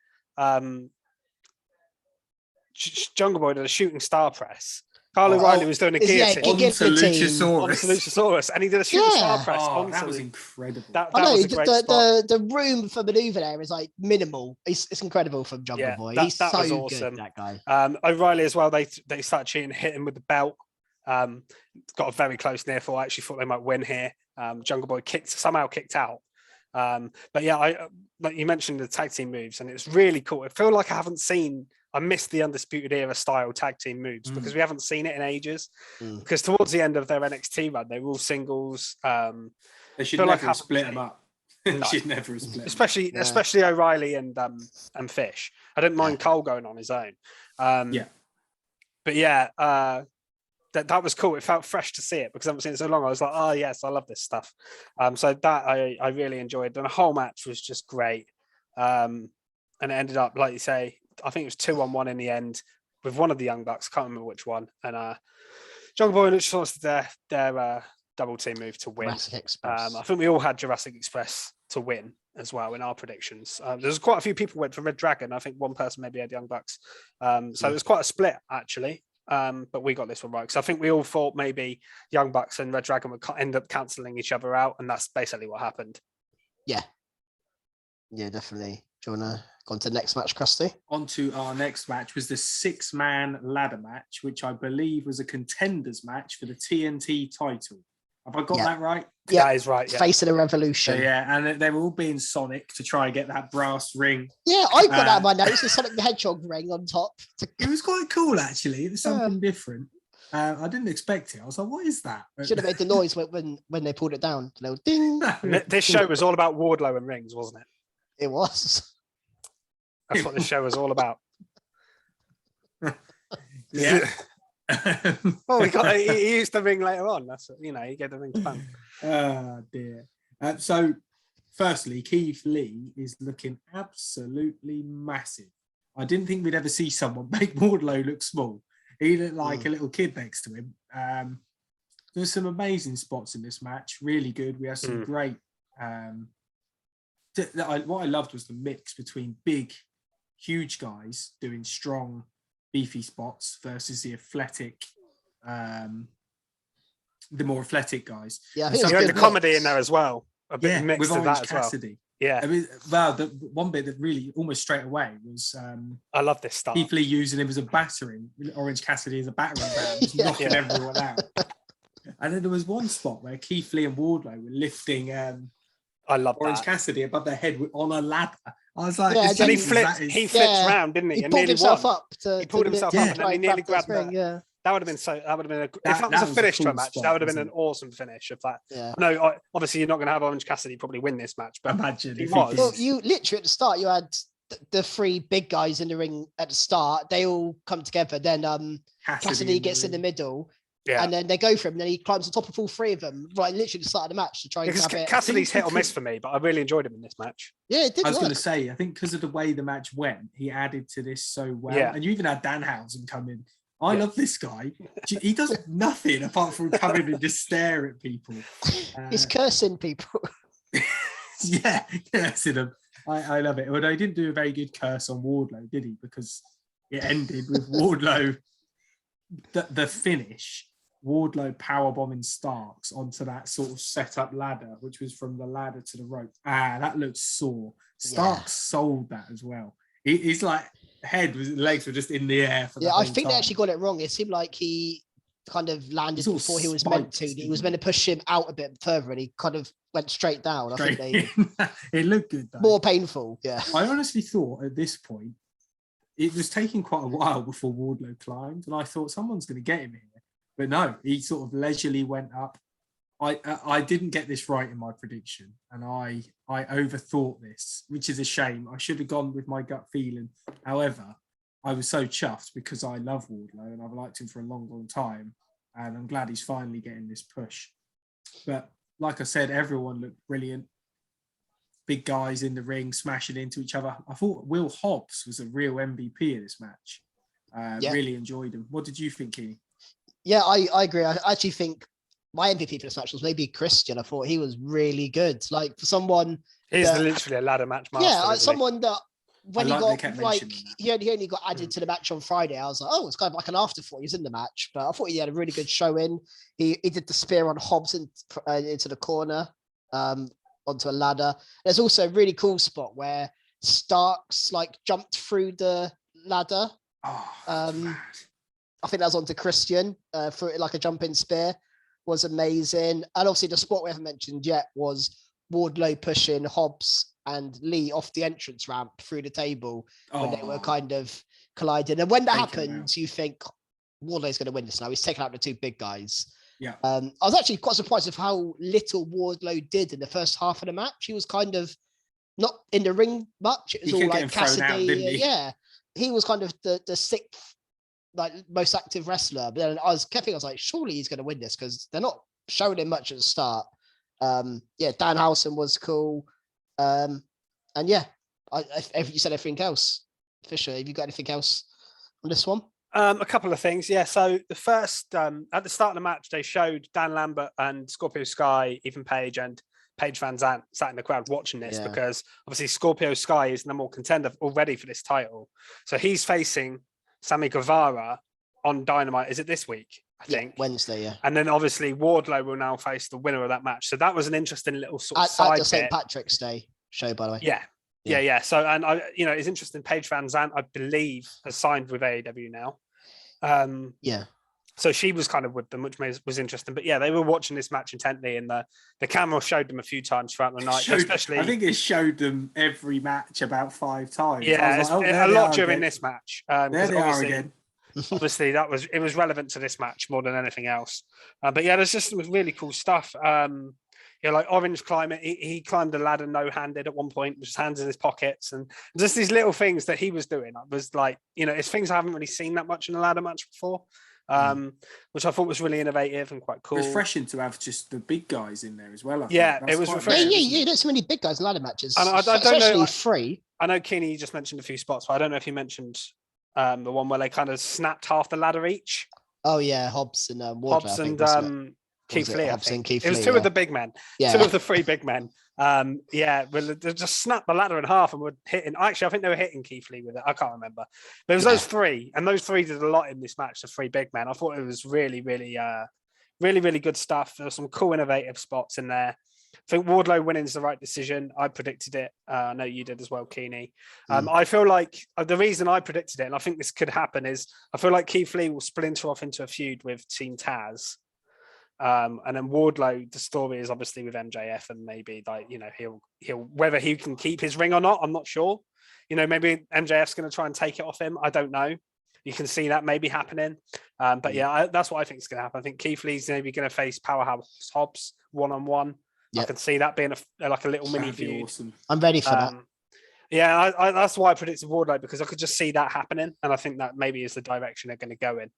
Jungle Boy did a shooting star press. Kyle O'Reilly was doing a guillotine onto Luchasaurus, and he did a shooting star press. That was incredible. That was a great spot. The room for maneuver there is like minimal. It's incredible from Jungle Boy. He's so was awesome. Good, that guy. O'Reilly as well. They started cheating, hit him with the belt. Got a very close near fall. I actually thought they might win here. Jungle Boy somehow kicked out. But yeah, like you mentioned the tag team moves, and it's really cool. I feel like I missed the Undisputed Era style tag team moves because we haven't seen it in ages. Because towards the end of their NXT run, they were all singles. They should never have split them up. No. Should never have split especially O'Reilly and Fish. I didn't mind Cole going on his own. But yeah, that was cool. It felt fresh to see it because I haven't seen it so long. I was like, oh yes, I love this stuff. So that I really enjoyed, and the whole match was just great. And it ended up, like you say, I think it was 2-on-1 in the end with one of the Young Bucks. Can't remember which one. And Jungle Boy and Luchasaurus did their double team move to win. I think we all had Jurassic Express to win as well in our predictions. There's quite a few people went for reDRagon. I think one person maybe had Young Bucks. So it was quite a split actually. But we got this one right because I think we all thought maybe Young Bucks and reDRagon would end up cancelling each other out, and that's basically what happened. Yeah, definitely. Do you want to go on to the next match, Krusty? On to our next match was the 6-man ladder match, which I believe was a contenders match for the TNT title. Have I got that right? Yeah, that is right. Yeah. Face of the Revolution. So, yeah, and they were all being Sonic to try and get that brass ring. Yeah, I've got that in my notes. The Sonic the Hedgehog ring on top. It was quite cool, actually. It was something different. I didn't expect it. I was like, what is that? Should have made the noise when they pulled it down. A little ding. This show was all about Wardlow and rings, wasn't it? It was. That's what this show was all about. Yeah. Well, he used the ring later on. That's, you get the ring spun. Oh, dear. So, firstly, Keith Lee is looking absolutely massive. I didn't think we'd ever see someone make Wardlow look small. He looked like a little kid next to him. There were some amazing spots in this match. Really good. We had some great... what I loved was the mix between big, huge guys doing strong, beefy spots versus the more athletic guys. Yeah, I You think had it's the good comedy mix. in there as well. A bit mixed with of Orange that as well. Cassidy. Yeah. I mean, the one bit that really almost straight away was I love this stuff. Keith Lee using him as a battering, Orange Cassidy as a battering ram, just knocking everyone out. And then there was one spot where Keith Lee and Wardlow were lifting I love Orange that. Cassidy above their head on a ladder. I was like, Yeah, And he flipped round, didn't he? He And pulled nearly himself won. up. He pulled himself up and then he nearly grabbed ring. that. Yeah. That would have been if that was that a was finish a to a cool match, spot, that would have been wasn't an awesome finish of that. Yeah. No, obviously you're not going to have Orange Cassidy probably win this match, but Imagine he if was. he Well, you literally at the start you had the three big guys in the ring at the start. They all come together. Then Cassidy gets in the middle. Yeah. And then they go for him, and then he climbs on top of all three of them, right? Literally the start of the match to try and Because grab it. Cassidy's hit or because- miss for me, but I really enjoyed him in this match. Yeah, it did I was work. going to say, I think because of the way the match went, he added to this so well. Yeah. And you even had Danhausen come in. I love this guy. He does nothing apart from come in and just stare at people. He's cursing people. cursing them. I love it. Although he didn't do a very good curse on Wardlow, did he? Because it ended with Wardlow, the finish, Wardlow powerbombing Starks onto that sort of set-up ladder, which was from the ladder to the rope. That looked sore. Starks sold that as well. He's like, legs were just in the air for the whole I think time. they actually got it wrong. It seemed like he kind of landed all before he was meant to. spiked, He was meant to push him out a bit further, and he kind of went straight down. I think they It looked good though. more painful. Yeah. I honestly thought at this point it was taking quite a while before Wardlow climbed, and I thought someone's going to get him here. But no, he sort of leisurely went up. I didn't get this right in my prediction, and I overthought this, which is a shame. I should have gone with my gut feeling. However, I was so chuffed because I love Wardlow and I've liked him for a long, long time, and I'm glad he's finally getting this push. But like I said, everyone looked brilliant. Big guys in the ring smashing into each other. I thought Will Hobbs was a real MVP of this match. Really enjoyed him. What did you think, Keane? Yeah, I agree. I actually think my MVP for this match was maybe Christian. I thought he was really good. Like for someone, He's literally a ladder match master. yeah, isn't he? someone that when I he like they got kept like mentioning he only got added to the match on Friday. I was like, oh, it's kind of like an afterthought. He's in the match, but I thought he had a really good show in. He did the spear on Hobbs into the corner, onto a ladder. There's also a really cool spot where Starks like jumped through the ladder. I think that was onto Christian for like a jumping spear, was amazing. And obviously the spot we haven't mentioned yet was Wardlow pushing Hobbs and Lee off the entrance ramp through the table when they were kind of colliding. And when that happens, you think Wardlow's going to win this now. He's taken out the two big guys. Yeah. I was actually quite surprised of how little Wardlow did in the first half of the match. He was kind of not in the ring much. It was He all kept like getting thrown out, Cassidy. didn't he? Yeah. He was kind of the sixth like most active wrestler. But then I was like, surely he's going to win this because they're not showing him much at the start. Danhausen was cool. And yeah, you said everything else. Fisher, have you got anything else on this one? A couple of things. Yeah. So the first, at the start of the match, they showed Dan Lambert and Scorpio Sky, Ethan Page and Paige Van Zandt sat in the crowd watching this because obviously Scorpio Sky is the number one contender already for this title. So he's facing Sammy Guevara on Dynamite. Is it this week? I think. Wednesday, yeah. And then obviously Wardlow will now face the winner of that match. So that was an interesting little sort of At side the St. bit. Patrick's Day show, by the way. Yeah. So, and it's interesting. Paige Van Zandt, I believe, has signed with AEW now. So she was kind of with them, which was interesting. But yeah, they were watching this match intently, and the camera showed them a few times throughout the night. Especially, I think it showed them every match about 5 times. Yeah, a lot during this match. There they are again. Obviously, it was relevant to this match more than anything else. But yeah, there's just some really cool stuff. Like Orange climbing, he climbed the ladder no-handed at one point, with his hands in his pockets, and just these little things that he was doing. I was like, it's things I haven't really seen that much in a ladder match before, which I thought was really innovative and quite cool. Refreshing to have just the big guys in there as well. It was refreshing. Yeah, you don't see many big guys in ladder matches. And I don't especially know. Free. I know Keeney, you just mentioned a few spots, but I don't know if you mentioned the one where they kind of snapped half the ladder each. Oh yeah, Hobbs and Wardlow. Hobbs and Keith Lee. I think it was two of the big men. Yeah. Two of the 3 big men. Well, they just snapped the ladder in half and were hitting. Actually, I think they were hitting Keith Lee with it. I can't remember. But it was those 3, and those 3 did a lot in this match. The 3 big men. I thought it was really, really, really, really good stuff. There were some cool, innovative spots in there. I think Wardlow winning is the right decision. I predicted it. I know you did as well, Keeney. I feel like the reason I predicted it, and I think this could happen, is I feel like Keith Lee will splinter off into a feud with Team Taz. And then Wardlow, the story is obviously with MJF, and maybe he'll whether he can keep his ring or not, I'm not sure. Maybe MJF's going to try and take it off him. I don't know. You can see that maybe happening. But yeah, that's what I think is going to happen. I think Keith Lee's maybe going to face Powerhouse Hobbs one-on-one. Yep. I can see that being a little mini feud. Awesome. I'm ready for that. Yeah, I that's why I predicted Wardlow, because I could just see that happening, and I think that maybe is the direction they're going to go in.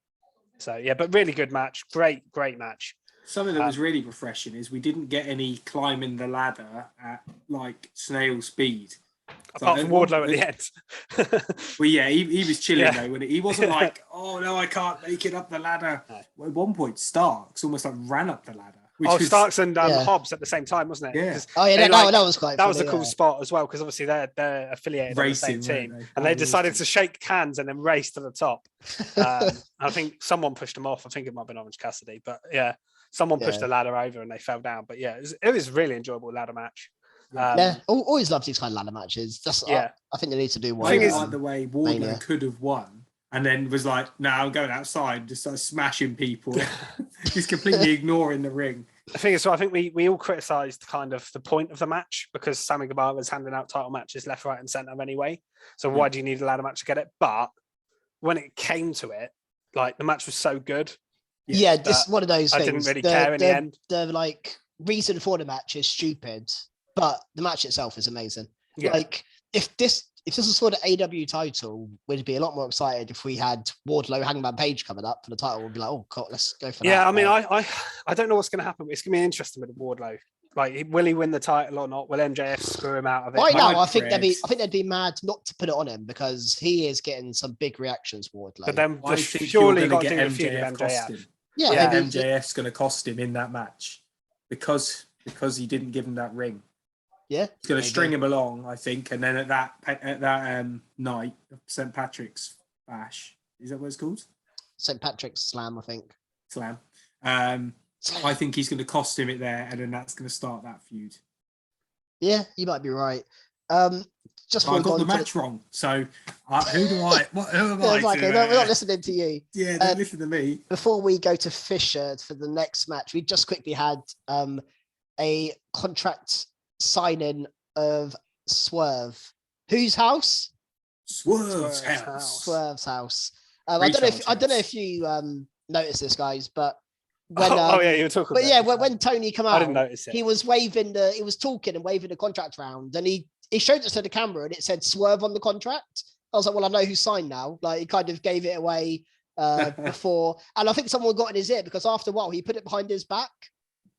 So yeah, but really good match, great match. Something that was really refreshing is we didn't get any climbing the ladder at like snail speed. Apart from Wardlow at the end. Well, yeah, he was chilling though, when he wasn't like, oh no, I can't make it up the ladder. No. Well, at one point, Starks almost like ran up the ladder. Starks and Hobbs at the same time, wasn't it? Yeah. Oh yeah, that was quite. That was a cool spot as well, because obviously they're affiliated Racing, on the same team, and they decided to shake hands and then race to the top. I think someone pushed them off. I think it might have been Orange Cassidy, but yeah, someone pushed the ladder over and they fell down. But yeah, it was a really enjoyable ladder match. Always love these kind of ladder matches. I think they need to do one. I like the way Wardlow could have won, and then was like, "No, I'm going outside." Just started smashing people. He's completely ignoring the ring. The thing is, so I think we all criticised kind of the point of the match, because Sammy Guevara was handing out title matches left, right, and centre anyway. So why do you need a ladder match to get it? But when it came to it, like the match was so good. Yeah, this is one of those things. I didn't really care in the end. The like reason for the match is stupid, but the match itself is amazing. Yeah. Like if this was for the AEW title, we'd be a lot more excited if we had Wardlow, Hangman Page coming up for the title. We'd be like, oh, cool, let's go for that. Yeah, I mean, I don't know what's going to happen. It's going to be interesting with Wardlow. Like, will he win the title or not? Will MJF screw him out of it? Right now, I think they'd be mad not to put it on him, because he is getting some big reactions, Wardlow. But then surely got to do a feud with MJF. Yeah, I think MJF's going to cost him in that match because he didn't give him that ring. Yeah, he's going to string him along, I think, and then at that night of St. Patrick's Bash, is that what it's called? St. Patrick's Slam, I think. Slam. I think he's going to cost him it there, and then that's going to start that feud. Yeah, you might be right. I got the match wrong. So who do I? Who am I? We're not listening to you. Yeah, don't listen to me. Before we go to Fisher for the next match, we just quickly had a contract signing of Swerve. Whose house? Swerve's house. Swerve's house. I don't know if you noticed this, guys, but when you were talking. But yeah, when Tony came out, I didn't notice it. He was talking and waving the contract around, and he showed it to the camera, and it said Swerve on the contract. I was like, well, I know who's signed now. Like, he kind of gave it away before, and I think someone got in his ear, because after a while he put it behind his back.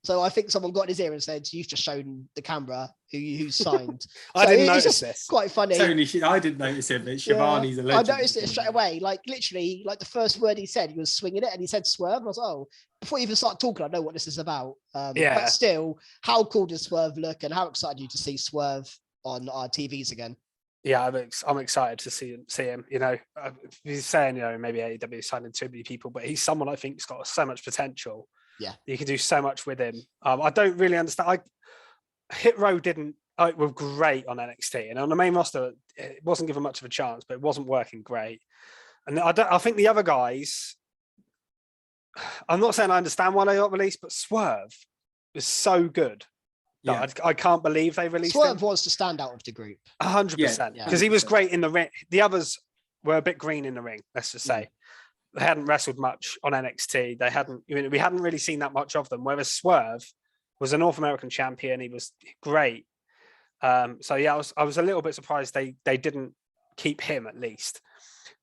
So I think someone got in his ear and said, "You've just shown the camera who's signed." I didn't notice this. Quite funny. Tony, I didn't notice it, but Shivani's a legend. I noticed it straight away. Like, literally, like the first word he said, he was swinging it, and he said Swerve. And I was like, oh, before you even start talking, I know what this is about. But still, how cool does Swerve look, and how excited are you to see Swerve on our TVs again? Yeah, I'm excited to see him. You know, he's saying, you know, maybe AEW signing too many people, but he's someone I think's got so much potential. Yeah, you can do so much with him. I don't really understand. Hit-Row didn't. Were great on NXT, and on the main roster, it wasn't given much of a chance, but it wasn't working great. And I think the other guys. I'm not saying I understand why they got released, but Swerve is so good. Yeah. I can't believe they released Swerve him. wants to stand out of the group. 100%. Yeah. Because he was great in the ring. The others were a bit green in the ring, let's just say. They hadn't wrestled much on NXT. We hadn't really seen that much of them. Whereas Swerve was a North American champion. He was great. So yeah, I was a little bit surprised they didn't keep him at least.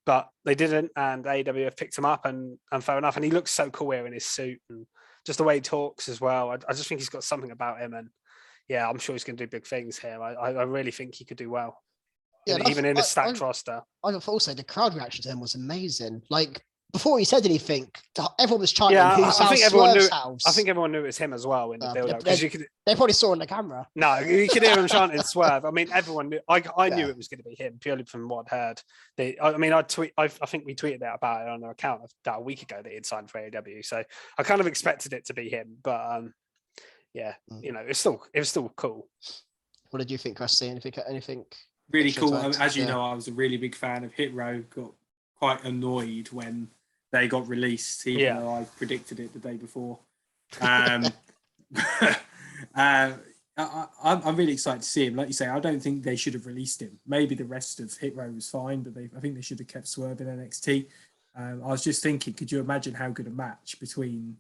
But they didn't, and AEW have picked him up, and fair enough. And he looks so cool here in his suit, and just the way he talks as well. I just think he's got something about him, and yeah, I'm sure he's going to do big things here. I really think he could do well, even in a stacked roster. I also the crowd reaction to him was amazing. Like before he said anything, everyone was chanting, Yeah, "Whose house? Swerve's house." I think everyone knew it was him as well in the build-up, because they probably saw on the camera. No, you could hear him chanting Swerve. I mean, everyone knew. I knew it was going to be him purely from what I'd heard. I think we tweeted about it on our account about a week ago that he'd signed for AEW. So I kind of expected it to be him, but yeah, you know, it was still cool. What did you think, Kris? Anything? Really cool. As you know, I was a really big fan of Hit-Row. Got quite annoyed when they got released, even though I predicted it the day before. I'm really excited to see him. Like you say, I don't think they should have released him. Maybe the rest of Hit-Row was fine, but I think they should have kept Swerve in NXT. I was just thinking, could you imagine how good a match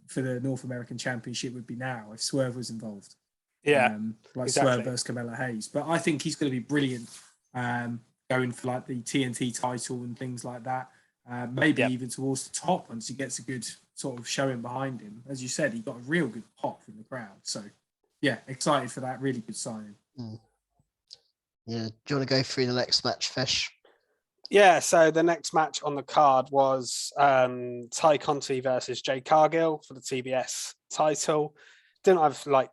for the North American Championship would be now if Swerve was involved? Yeah, like exactly. Swerve versus Carmella Hayes. But I think he's going to be brilliant going for like the TNT title and things like that. Maybe even towards the top once he gets a good sort of showing behind him. As you said, he got a real good pop from the crowd. So, yeah, excited for that. Really good signing. Yeah. Do you want to go through the next match, Fish? Yeah, so the next match on the card was Ty Conti versus Jade Cargill for the TBS title. Didn't have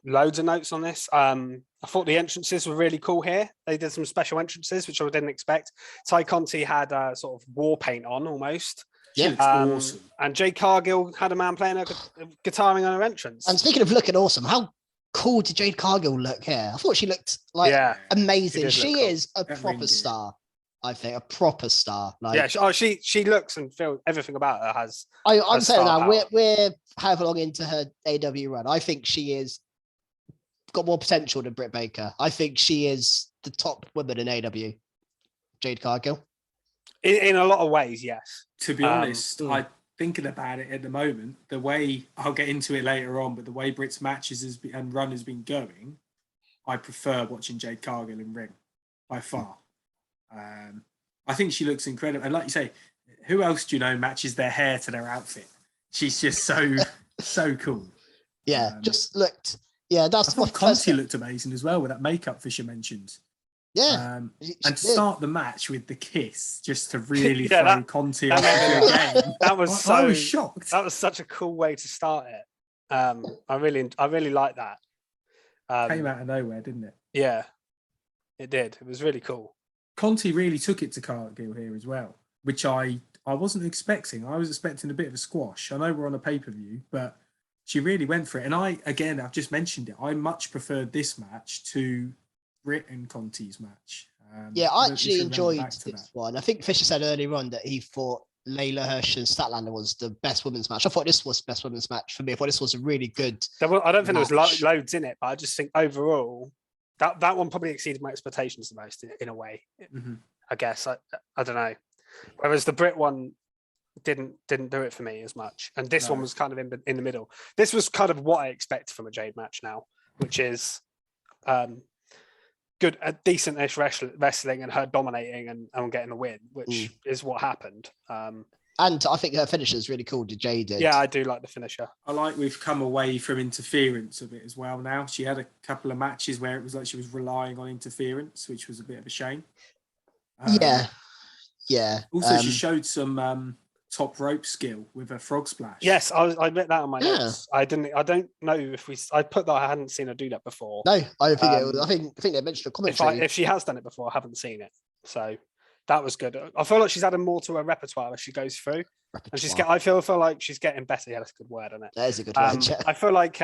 loads of notes on this. I thought the entrances were really cool here. They did some special entrances, which I didn't expect. Ty Conti had a sort of war paint on almost. Yeah, awesome. And Jade Cargill had a man playing a guitaring on her entrance. And speaking of looking awesome, how cool did Jade Cargill look here? I thought she looked amazing. She is a proper star. I think a proper star. She looks and feels everything about her has. I'm saying now we're however long into her AW run. I think she is got more potential than Britt Baker. I think she is the top woman in AW. Jade Cargill. In a lot of ways, yes. To be honest, I'm thinking about it at the moment. The way I'll get into it later on, but the way Britt's matches and run has been going, I prefer watching Jade Cargill in ring by far. I think she looks incredible, and like you say, who else do you know matches their hair to their outfit? She's just so cool. Yeah, just looked. Yeah, that's what Conti looked amazing as well with that makeup Fisher mentioned. Yeah, and to start the match with the kiss, just to really throw Conti off the game. That was I was shocked. That was such a cool way to start it. I really like that. Came out of nowhere, didn't it? Yeah, it did. It was really cool. Conti really took it to Cargill here as well, which I wasn't expecting. I was expecting a bit of a squash. I know we're on a pay-per-view, but she really went for it. And I've just mentioned it, I much preferred this match to Britt and Conti's match. I actually enjoyed this one. I think Fisher said earlier on that he thought Leyla, Hirsch and Statlander was the best women's match. I thought this was the best women's match for me. I thought this was a really good I don't think there was loads in it, but I just think overall, that one probably exceeded my expectations the most in a way. Mm-hmm. I guess I don't know. Whereas the Brit one didn't do it for me as much, and this one was kind of in the middle. This was kind of what I expect from a Jade match now, which is good, a decent-ish wrestling and her dominating and getting the win, which is what happened. And I think her finisher is really cool. Jade did. Yeah, I do like the finisher. I like we've come away from interference a bit as well now. She had a couple of matches where it was like she was relying on interference, which was a bit of a shame. Yeah. Also, she showed some top rope skill with a frog splash. Yes, I read that on my Yeah. notes. I don't know if I put that I hadn't seen her do that before. No, I think I think they mentioned a commentary. If she has done it before, I haven't seen it. So that was good. I feel like she's added more to her repertoire as she goes through. And I feel like she's getting better. Yeah, that's a good word, isn't it? That is a good word. Yeah. I feel like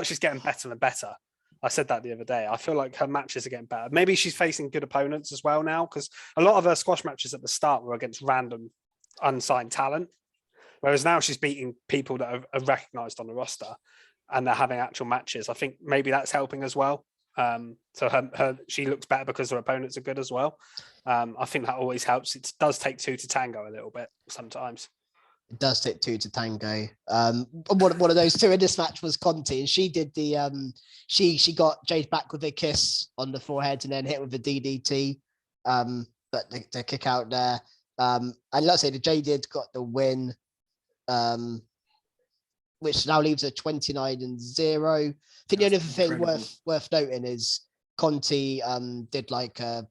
she's getting better and better. I said that the other day. I feel like her matches are getting better. Maybe she's facing good opponents as well now, because a lot of her squash matches at the start were against random unsigned talent, whereas now she's beating people that are recognized on the roster and they're having actual matches. I think maybe that's helping as well. So she looks better because her opponents are good as well. I think that always helps. It does take two to tango a little bit sometimes. It does take two to tango. One of those two in this match was Conti, and she did the she got Jade back with a kiss on the forehead and then hit with a DDT. But the kick out there. And let's say the Jade got the win, which now leaves her 29-0. I think the only other thing worth noting is Conti did like a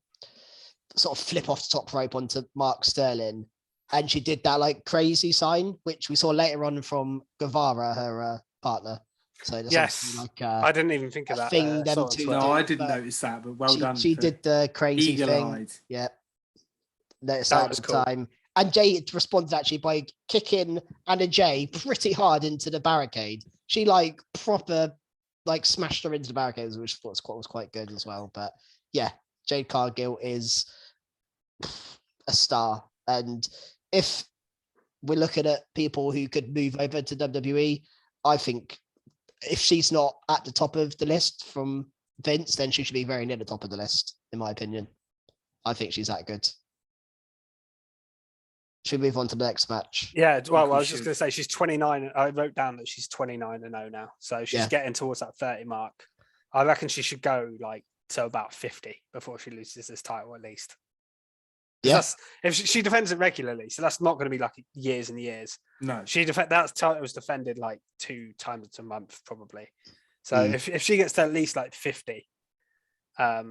sort of flip off the top rope onto Mark Sterling. And she did that like crazy sign, which we saw later on from Guevara, her partner. So yes, like I didn't even think of that thing. Them two No, I didn't notice that, but well done. She did the crazy eagle-eyed thing. Yeah, noticed that at the time. And Jade responded actually by kicking Anna Jay pretty hard into the barricade. She like proper like smashed her into the barricades, which I thought was quite good as well. But yeah, Jade Cargill is a star, and if we're looking at people who could move over to WWE, I think if she's not at the top of the list from Vince, then she should be very near the top of the list, in my opinion. I think she's that good. Should we move on to the next match? Yeah, well, I was just going to say she's 29. I wrote down that she's 29-0 now. So she's getting towards that 30 mark. I reckon she should go like to about 50 before she loses this title at least. Yeah, if she defends it regularly, so that's not going to be like years and years. No, that title was defended like 2 times a month probably. So if she gets to at least like 50, I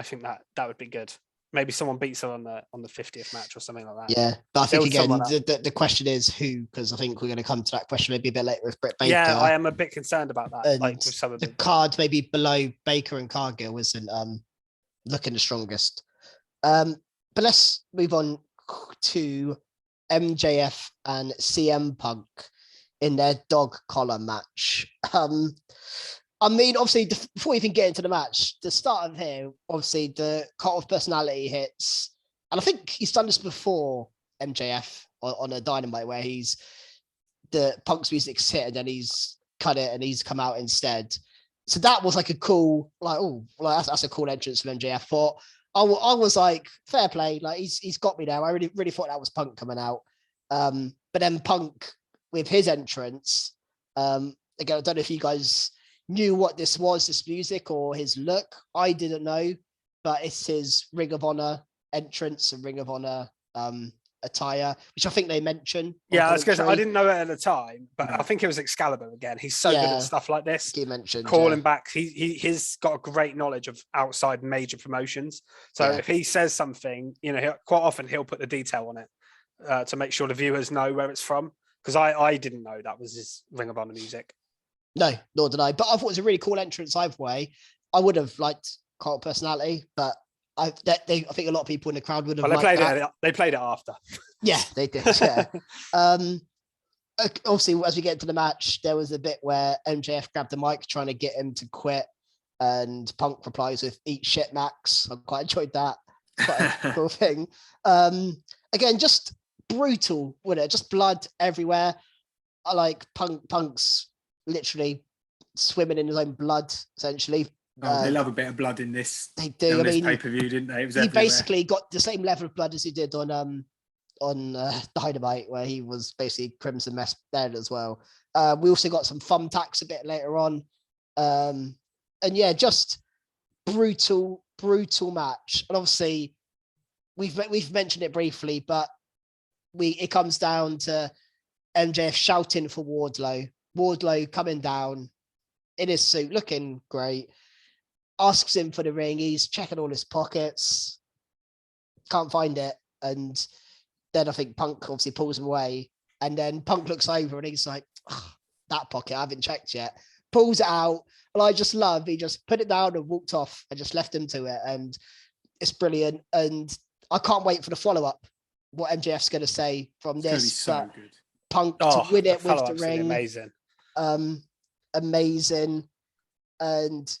think that would be good. Maybe someone beats her on the 50th match or something like that. Yeah, but I think again the question is who, because I think we're going to come to that question maybe a bit later with Britt Baker. Yeah, I am a bit concerned about that. And like with some of the card maybe below Baker and Cargill isn't looking the strongest. But let's move on to MJF and CM Punk in their dog collar match. I mean, obviously, before we even get into the match, the start of here, obviously, the cut-off personality hits. And I think he's done this before, MJF, on a Dynamite, where the Punk's music's hit and then he's cut it and he's come out instead. So that was like a cool, that's a cool entrance from MJF. But I was like, fair play, like he's got me there. I really thought that was Punk coming out. But then Punk with his entrance, again, I don't know if you guys knew what this music or his look. I didn't know, but it's his Ring of Honor entrance and Ring of Honor attire, which I think they mentioned. Yeah, I was going to say, I didn't know it at the time, but I think it was Excalibur again. He's so good at stuff like this. He mentioned calling back. He's got a great knowledge of outside major promotions. So if he says something, quite often he'll put the detail on it to make sure the viewers know where it's from. Because I didn't know that was his Ring of Honor music. No, nor did I. But I thought it was a really cool entrance either way. I would have liked Carl personality, but I think a lot of people in the crowd would have liked that. They played it after. Yeah, they did. Yeah. Obviously, as we get into the match, there was a bit where MJF grabbed the mic trying to get him to quit, and Punk replies with "Eat shit, Max." I quite enjoyed that. Quite a cool thing. Again, just brutal, wasn't it? Just blood everywhere. I like Punk's literally swimming in his own blood, essentially. They love a bit of blood in this. They do. I mean, pay-per-view, didn't they? It was everywhere. Basically got the same level of blood as he did on Dynamite, where he was basically crimson mess there as well. We also got some thumbtacks a bit later on, and yeah, just brutal match. And obviously, we've mentioned it briefly, but it comes down to MJF shouting for Wardlow. Wardlow coming down in his suit, looking great, asks him for the ring. He's checking all his pockets, can't find it. And then I think Punk obviously pulls him away, and then Punk looks over and he's like, that pocket, I haven't checked yet. Pulls it out, and I just love, he just put it down and walked off and just left him to it. And it's brilliant. And I can't wait for the follow-up, what MJF's going to say from It's gonna be this. so But good. Punk to win it with the follow-up's gonna be ring. amazing. Amazing. And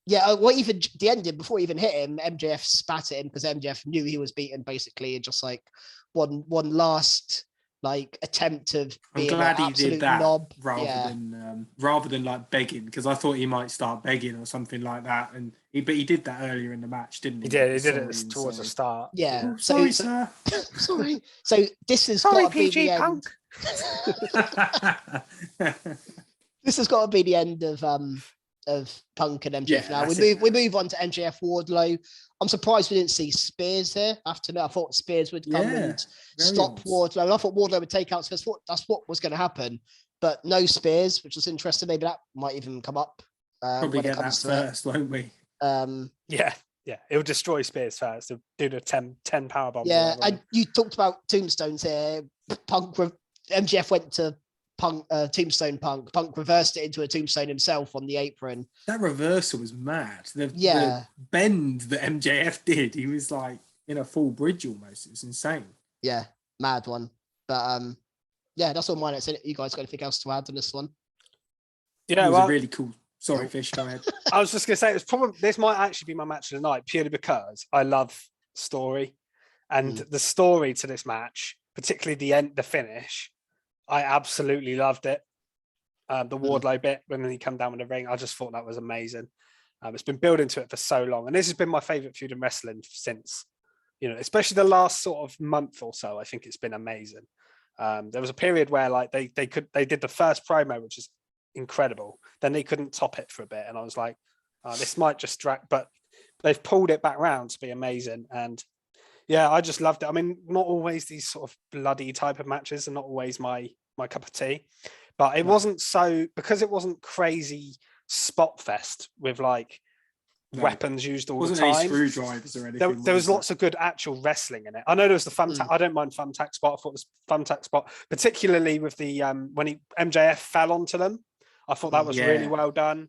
yeah, what even the ending, before he even hit him, MJF spat at him because MJF knew he was beaten basically, and just like one last like attempt of I'm being glad an he absolute did that knob. rather than like begging, because I thought he might start begging or something like that. But he did that earlier in the match, didn't he? He did it Sorry towards the and start. Yeah. sorry. Sorry, sir. Sorry. So this has Sorry, got to be PG the Punk. end. This has got to be the end of Punk and MJF. Yeah, Now that's we move on to MJF Wardlow. I'm surprised we didn't see Spears there after that. I thought Spears would come and stop odd. Wardlow. And I thought Wardlow would take out Spears. That's what was going to happen, but no Spears, which was interesting. Maybe that might even come up Probably when it get that comes to first, won't we? it. Yeah, it'll destroy Spears first. It'll do the 10 power bombs. Yeah, and you talked about tombstones here. MJF went to Tombstone Punk. Punk reversed it into a tombstone himself on the apron. That reversal was mad. The bend that MJF did, he was like in a full bridge almost. It was insane. Yeah, mad one. But yeah, that's all mine. You guys got anything else to add on this one? Yeah, it was a really cool. Sorry, Fish, go ahead. I was just gonna say this might actually be my match of the night, purely because I love story, and the story to this match, particularly the finish. I absolutely loved it. The Wardlow bit when he come down with the ring, I just thought that was amazing. It's been building to it for so long, and this has been my favorite feud in wrestling since, especially the last sort of month or so. I think it's been amazing. There was a period where like they did the first promo, which is incredible. Then they couldn't top it for a bit, and I was like, this might just drag, but they've pulled it back round to be amazing. And yeah, I just loved it. I mean, not always these sort of bloody type of matches are not always my cup of tea, but it wasn't so, because it wasn't crazy spot fest with like weapons used all the time. Screwdrivers or anything. There was lots of good actual wrestling in it. I know there was the thumbtack. I don't mind thumbtack spot. I thought it was thumbtack spot, particularly with the when MJF fell onto them. I thought that was really well done.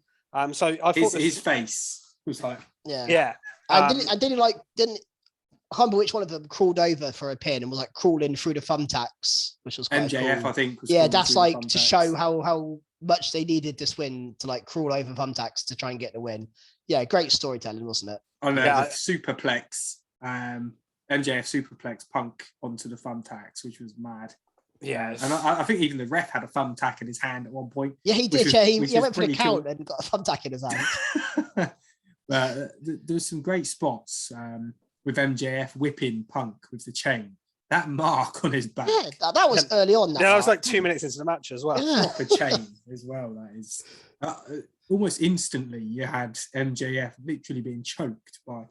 So I thought his face was like yeah. And didn't I can't remember which one of them crawled over for a pin and was like crawling through the thumbtacks, which was quite MJF, cool. I think. Yeah, that's like to show how much they needed this win to like crawl over thumbtacks to try and get the win. Yeah, great storytelling, wasn't it? I know, the superplex, MJF superplex Punk onto the thumbtacks, which was mad. Yeah, and I think even the ref had a thumbtack in his hand at one point. Yeah, he did. He went for the count and got a thumbtack in his hand. But there was some great spots with MJF whipping Punk with the chain. That mark on his back. Yeah, that was early on. That was like 2 minutes into the match as well. Yeah. Proper chain as well. That is almost instantly. You had MJF literally being choked by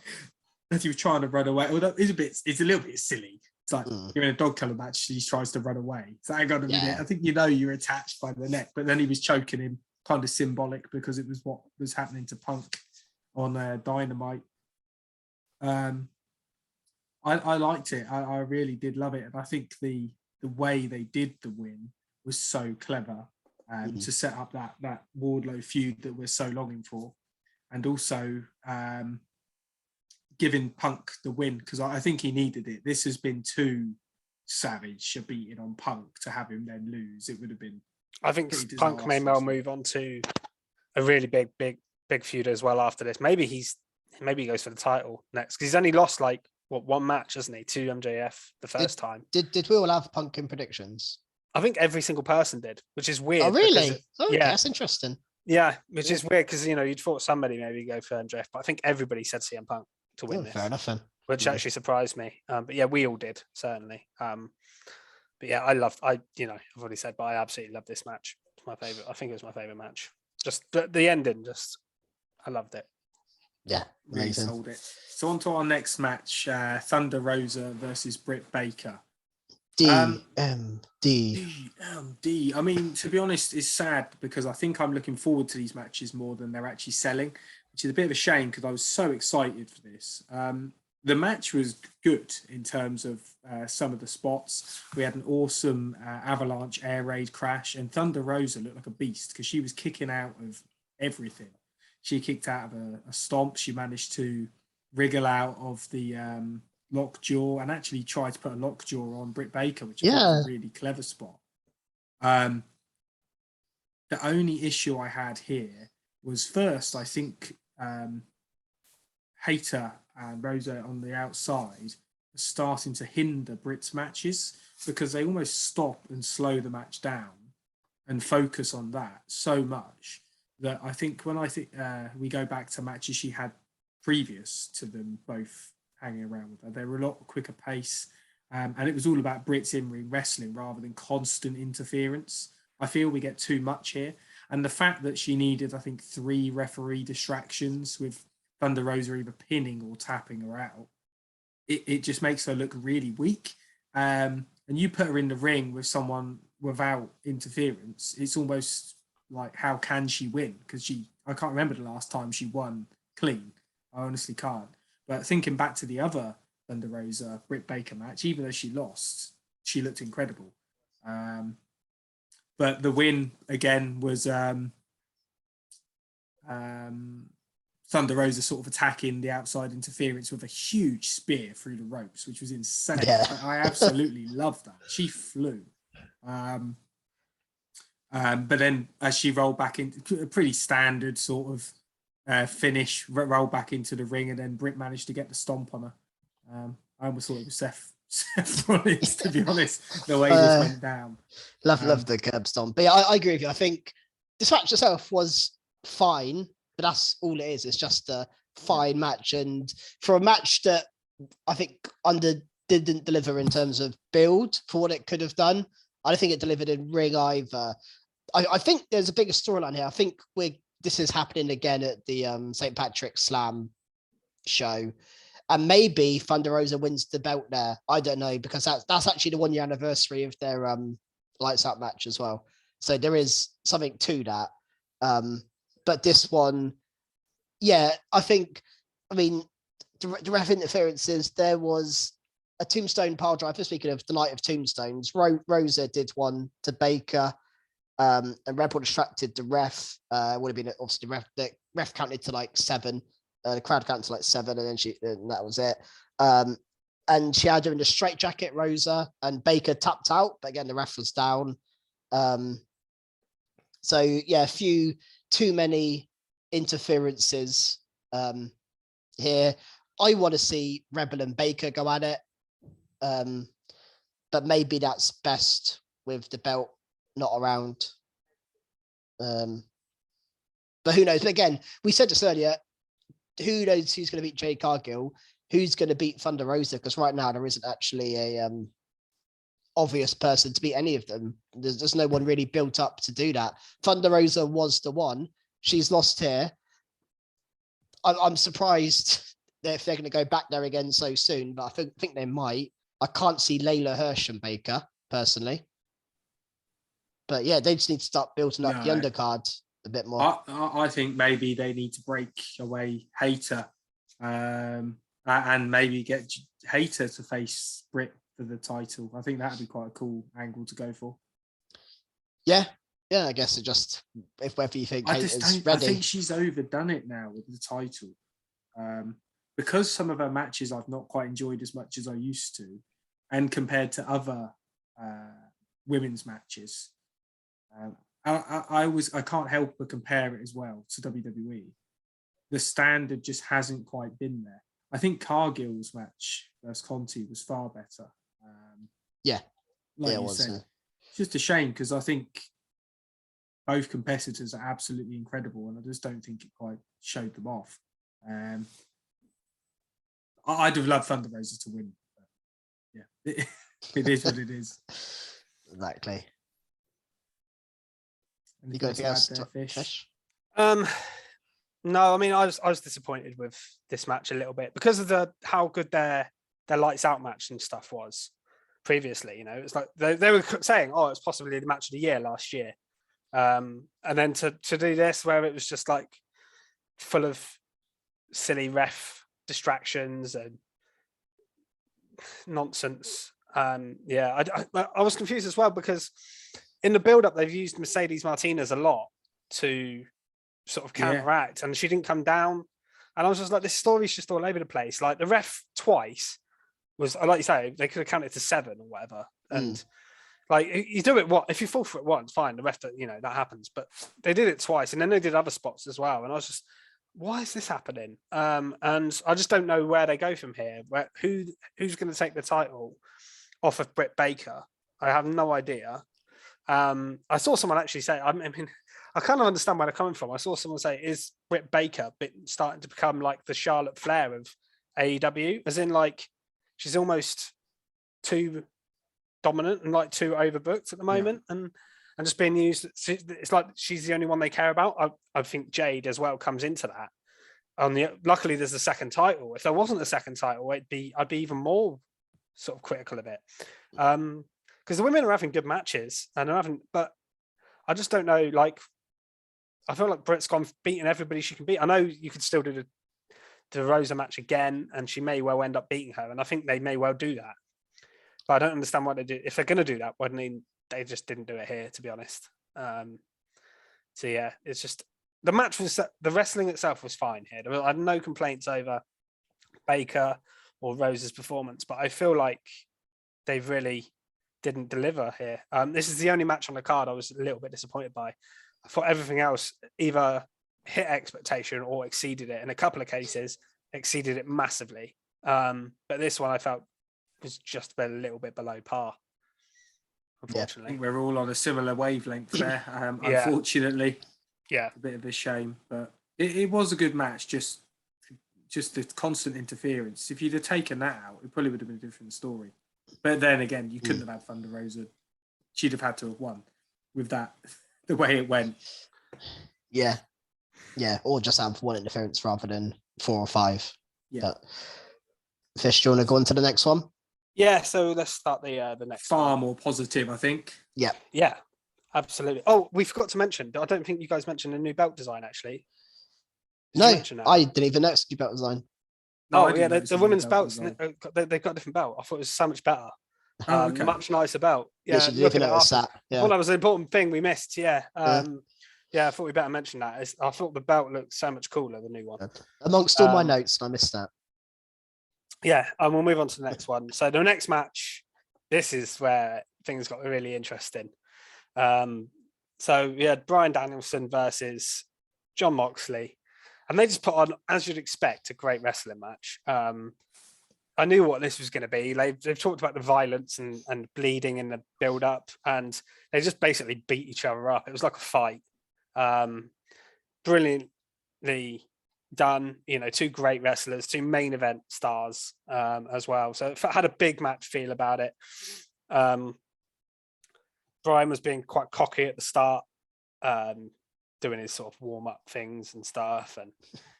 as he was trying to run away. Although it's a little bit silly. It's like you're in a dog collar match, he tries to run away. So hang on a minute. I think you're attached by the neck, but then he was choking him, kind of symbolic because it was what was happening to Punk on Dynamite. I liked it. I really did love it, and I think the way they did the win was so clever to set up that Wardlow feud that we're so longing for, and also giving Punk the win because I think he needed it. This has been too savage a beating on Punk to have him then lose. It would have been. I think Punk may well move on to a really big feud as well after this. Maybe he goes for the title next because he's only lost like one match, hasn't he, to MJF the first time. Did we all have Punk in predictions? I think every single person did, which is weird. Oh, really? Okay, that's interesting. Yeah, which is weird because you'd thought somebody maybe go for MJF, but I think everybody said CM Punk to win this. Fair enough then. Which actually surprised me. But yeah, we all did, certainly. But yeah, I've already said, but I absolutely love this match. It's my favorite. I think it was my favorite match. Just the ending, I loved it. Yeah, really sold it. So on to our next match, Thunder Rosa versus Britt Baker. D.M.D. I mean, to be honest, it's sad because I think I'm looking forward to these matches more than they're actually selling, which is a bit of a shame because I was so excited for this. The match was good in terms of some of the spots. We had an awesome avalanche air raid crash, and Thunder Rosa looked like a beast because she was kicking out of everything. She kicked out of a stomp. She managed to wriggle out of the lockjaw and actually tried to put a lockjaw on Britt Baker, which I thought was a really clever spot. The only issue I had here was first, I think Hayter and Rosa on the outside are starting to hinder Britt's matches because they almost stop and slow the match down and focus on that so much that I think when we go back to matches she had previous to them both hanging around with her, they were a lot quicker pace, and it was all about Britt's in-ring wrestling rather than constant interference. I feel we get too much here, and the fact that she needed, I think, 3 referee distractions with Thunder Rosa either pinning or tapping her out, it just makes her look really weak. And you put her in the ring with someone without interference, it's almost like, how can she win? Because I can't remember the last time she won clean. I honestly can't. But thinking back to the other Thunder Rosa Britt Baker match, even though she lost, she looked incredible. But the win again was Thunder Rosa sort of attacking the outside interference with a huge spear through the ropes, which was insane. Yeah. I absolutely loved that. She flew. But then as she rolled back into a pretty standard sort of finish, rolled back into the ring, and then Britt managed to get the stomp on her. I almost thought it was Seth Rollins, to be honest, the way this went down. Love the curb stomp. But yeah, I agree with you. I think this match itself was fine, but that's all it is. It's just a fine match. And for a match that I think didn't deliver in terms of build for what it could have done, I don't think it delivered in ring either. I think there's a bigger storyline here. I think this is happening again at the St. Patrick's Slam show. And maybe Thunder Rosa wins the belt there. I don't know, because that's actually the 1-year anniversary of their Lights Out match as well. So there is something to that. But this one, yeah, I mean, the ref interferences, there was a tombstone pile driver. Speaking of the night of tombstones, Rosa did one to Baker, and Red Bull distracted the ref. Would have been obviously the ref counted to like 7. The crowd counted to like 7, and that was it. And she had her in the straight jacket, Rosa, and Baker tapped out, but again the ref was down. So yeah, too many interferences here. I want to see Rebel and Baker go at it, but maybe that's best with the belt not around. But who knows? But again, we said this earlier. Who knows who's going to beat Jade Cargill? Who's going to beat Thunder Rosa? Because right now there isn't actually a obvious person to beat any of them. There's no one really built up to do that. Thunder Rosa was the one. She's lost here. I'm surprised if they're going to go back there again so soon, but I think they might. I can't see Leyla, Hirsch, and Baker personally. But yeah, they just need to start building up the undercard a bit more. I think maybe they need to break away Hayter and maybe get Hayter to face Britt for the title. I think that would be quite a cool angle to go for. Yeah, I guess it just whether you think Hayter's ready. I think she's overdone it now with the title. Because some of her matches I've not quite enjoyed as much as I used to, and compared to other women's matches. I can't help but compare it as well to WWE. The standard just hasn't quite been there. I think Cargill's match versus Conti was far better. Like you said, it's just a shame because I think both competitors are absolutely incredible, and I just don't think it quite showed them off. I'd have loved Thunder Rosa to win. But yeah, it is what it is. Exactly. You got anything else to Fish? No, I mean I was disappointed with this match a little bit because of how good their Lights Out match and stuff was previously. You know, it's like they were saying, "Oh, it's possibly the match of the year last year," and then to do this where it was just like full of silly ref distractions and nonsense. Yeah, I was confused as well because in the build-up they've used Mercedes Martinez a lot to sort of counteract, and she didn't come down. And I was just like, this story's just all over the place. Like the ref twice was, like you say, they could have counted to 7 or whatever. And like you do it, if you fall for it once, fine. The ref, that happens. But they did it twice, and then they did other spots as well. And I was just, why is this happening? And I just don't know where they go from here. Who's going to take the title off of Britt Baker? I have no idea. I saw someone actually say, I mean, I kind of understand where they're coming from. I saw someone say, is Britt Baker starting to become like the Charlotte Flair of AEW? As in, like, she's almost too dominant and like too overbooked at the moment, and just being used. It's like she's the only one they care about. I think Jade as well comes into that. Luckily, there's a second title. If there wasn't a second title, I'd be even more sort of critical of it. Because the women are having good matches, and but I just don't know. Like, I feel like Britt's gone beating everybody she can beat. I know you could still do the Rosa match again, and she may well end up beating her, and I think they may well do that. But I don't understand what they do. If they're going to do that, why didn't they just didn't do it here, to be honest. So yeah, it's just the match was the wrestling itself was fine here. I had no complaints over Baker or Rosa's performance, but I feel like they really didn't deliver here. This is the only match on the card I was a little bit disappointed by. I thought everything else either hit expectation or exceeded it. In a couple of cases, exceeded it massively. But this one I felt was just a little bit below par, unfortunately. I think we're all on a similar wavelength there, unfortunately. Yeah. A bit of a shame, but it was a good match, just the constant interference. If you'd have taken that out, it probably would have been a different story. But then again, you couldn't have had Thunder Rosa. She'd have had to have won with that, the way it went. Yeah. Or just have one interference rather than 4 or 5. Yeah. But Fish, do you want to go on to the next one? Yeah, so let's start the next Far one. more positive, I think. Yeah, absolutely. Oh, we forgot to mention, I don't think you guys mentioned a new belt design, actually. No, I didn't even notice the belt design. No, the women's belts, they've got a different belt. I thought it was so much better. Okay. Much nicer belt. Yeah, didn't even notice that. Yeah. Well, that was an important thing we missed, yeah. Yeah, I thought we better mention that. I thought the belt looked so much cooler, the new one. Amongst all my notes, I missed that. Yeah, and we'll move on to the next one. So the next match, this is where things got really interesting. So we had Bryan Danielson versus Jon Moxley, and they just put on, as you'd expect, a great wrestling match. I knew what this was going to be. They've talked about the violence and bleeding in the build-up, and they just basically beat each other up. It was like a fight. Brilliantly done. Two great wrestlers, 2 main event stars as well. So it had a big match feel about it. Bryan was being quite cocky at the start, doing his sort of warm-up things and stuff, and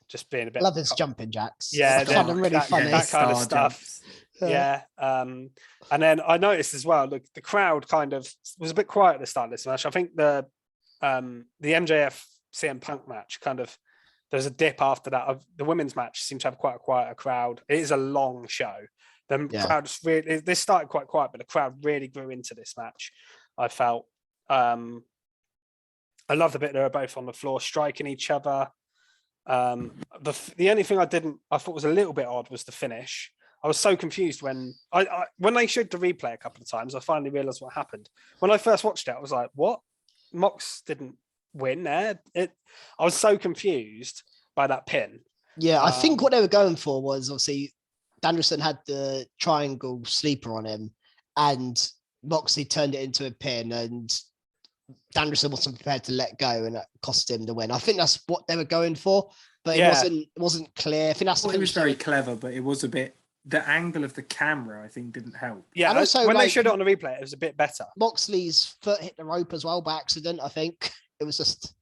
just being a bit... Love his jumping jacks. Yeah, I find them really funny. That kind of stuff. Yeah. And then I noticed as well, look, the crowd kind of was a bit quiet at the start of this match. I think the MJF CM Punk match kind of, there's a dip after that. The women's match seemed to have quite a quieter crowd. It is a long show. The crowd just really, this started quite quiet, but the crowd really grew into this match, I felt. I love the bit they were both on the floor striking each other. The only thing I thought was a little bit odd was the finish. I was so confused when they showed the replay a couple of times. I finally realized what happened. When I first watched it, I was like, "What? Mox didn't win there." I was so confused by that pin. Yeah, I think what they were going for was obviously Danielson had the triangle sleeper on him, and Moxley turned it into a pin, and Danielson wasn't prepared to let go, and it cost him the win. I think that's what they were going for, but it wasn't clear. I think that's. It was very clever, but it was a bit. The angle of the camera, I think, didn't help. Yeah, and also when they showed it on the replay, it was a bit better. Moxley's foot hit the rope as well by accident. I think it was just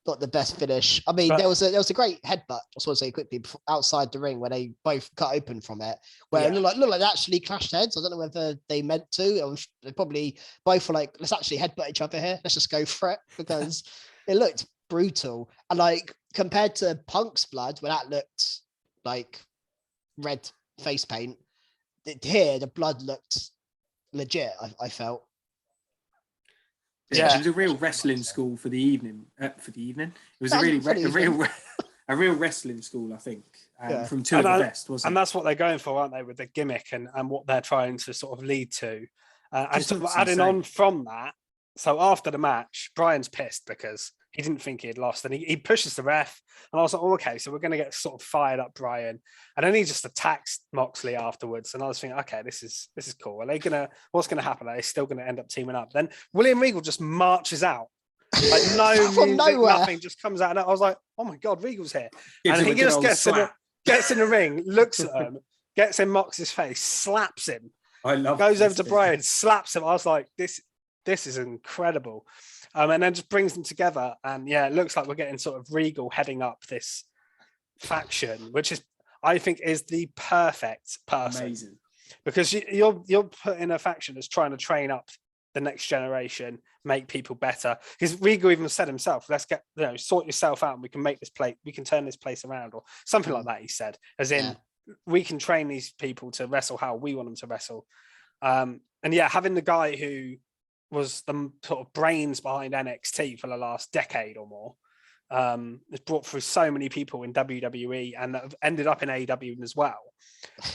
not the best finish. I mean, there was a great headbutt. I just want to say quickly outside the ring where they both cut open from it, where it looked like they actually clashed heads. I don't know whether they meant to. They probably both were like, let's actually headbutt each other here. Let's just go for it, because it looked brutal. And like compared to Punk's blood, where that looked like red face paint, here the blood looked legit. I felt. Yeah, it was a real wrestling school for the evening. It was a real wrestling school, I think, from two of the best, wasn't it? And that's what they're going for, aren't they, with the gimmick and what they're trying to sort of lead to. And so adding on from that, so after the match, Bryan's pissed because he didn't think he had lost, and he pushes the ref. And I was like, oh, okay, so we're going to get sort of fired up Bryan, and then he just attacks Moxley afterwards. And I was thinking, okay, this is cool. What's gonna happen? Are they still going to end up teaming up? Then William Regal just marches out, like no music, nothing, just comes out. And I was like, oh my god, Regal's here, and he just gets in the ring, looks at him, gets in Mox's face, slaps him. Goes over to Bryan, slaps him. I was like, this is incredible. And then just brings them together. And yeah, it looks like we're getting sort of Regal heading up this faction, which I think is the perfect person. Amazing. Because you're put in a faction that's trying to train up the next generation, make people better. Because Regal even said himself, let's get, sort yourself out and we can turn this place around, or something like that, he said. As in, we can train these people to wrestle how we want them to wrestle. And yeah, having the guy who was the sort of brains behind NXT for the last decade or more, has brought through so many people in WWE and that have ended up in AEW as well,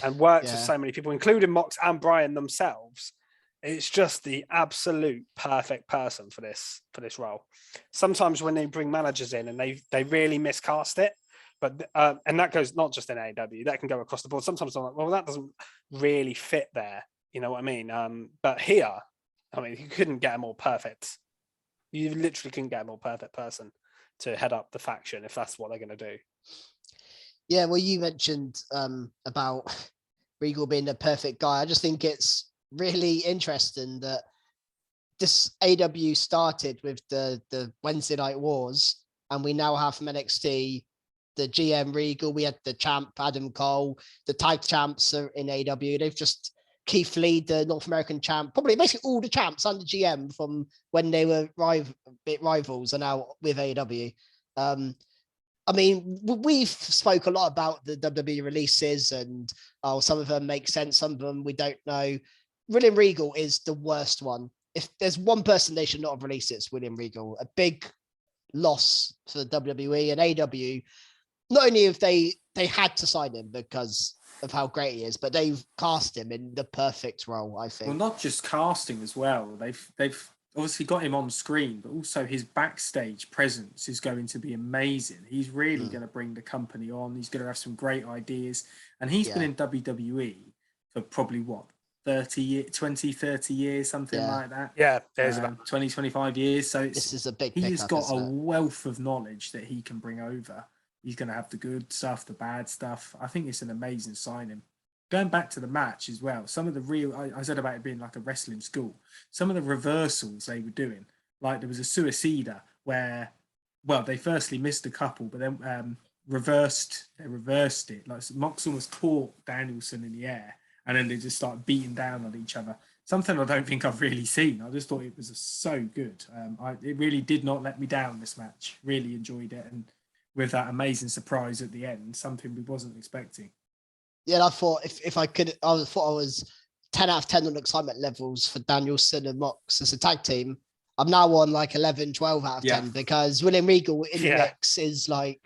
and worked with so many people, including Mox and Bryan themselves. It's just the absolute perfect person for this role. Sometimes when they bring managers in and they really miscast it, but and that goes not just in AEW, that can go across the board. Sometimes I'm like, well, that doesn't really fit there. You know what I mean? But here, I mean, you couldn't get a more perfect. You literally couldn't get a more perfect person to head up the faction if that's what they're going to do. Yeah, well, you mentioned about Regal being the perfect guy. I just think it's really interesting that this AW started with the Wednesday Night Wars, and we now have from NXT the GM Regal. We had the champ Adam Cole, the tag champs are in AW. They've just Keith Lee, the North American champ, probably basically all the champs under GM from when they were rivals are now with AEW. I mean, we've spoke a lot about the WWE releases and some of them make sense, some of them we don't know. William Regal is the worst one. If there's one person they should not have released, it's William Regal. A big loss for WWE and AEW. Not only have they had to sign him because of how great he is, but they've cast him in the perfect role, I think. Well, not just casting as well. They've obviously got him on screen, but also his backstage presence is going to be amazing. He's really going to bring the company on. He's going to have some great ideas. And he's been in WWE for probably, 30 years, something like that. Yeah, there's about 20, 25 years. So this is a big he's got a wealth of knowledge that he can bring over. He's going to have the good stuff, the bad stuff. I think it's an amazing signing. Going back to the match as well, some of the I said about it being like a wrestling school, some of the reversals they were doing, like there was a suicida where, they firstly missed a couple, but then reversed it. Like Mox almost caught Danielson in the air, and then they just started beating down on each other. Something I don't think I've really seen. I just thought it was so good. It really did not let me down, this match. Really enjoyed it. And with that amazing surprise at the end, something we wasn't expecting. Yeah, I thought if I could, I thought I was 10 out of 10 on excitement levels for Danielson and Mox as a tag team. I'm now on like 11, 12 out of 10 because William Regal in the mix is like,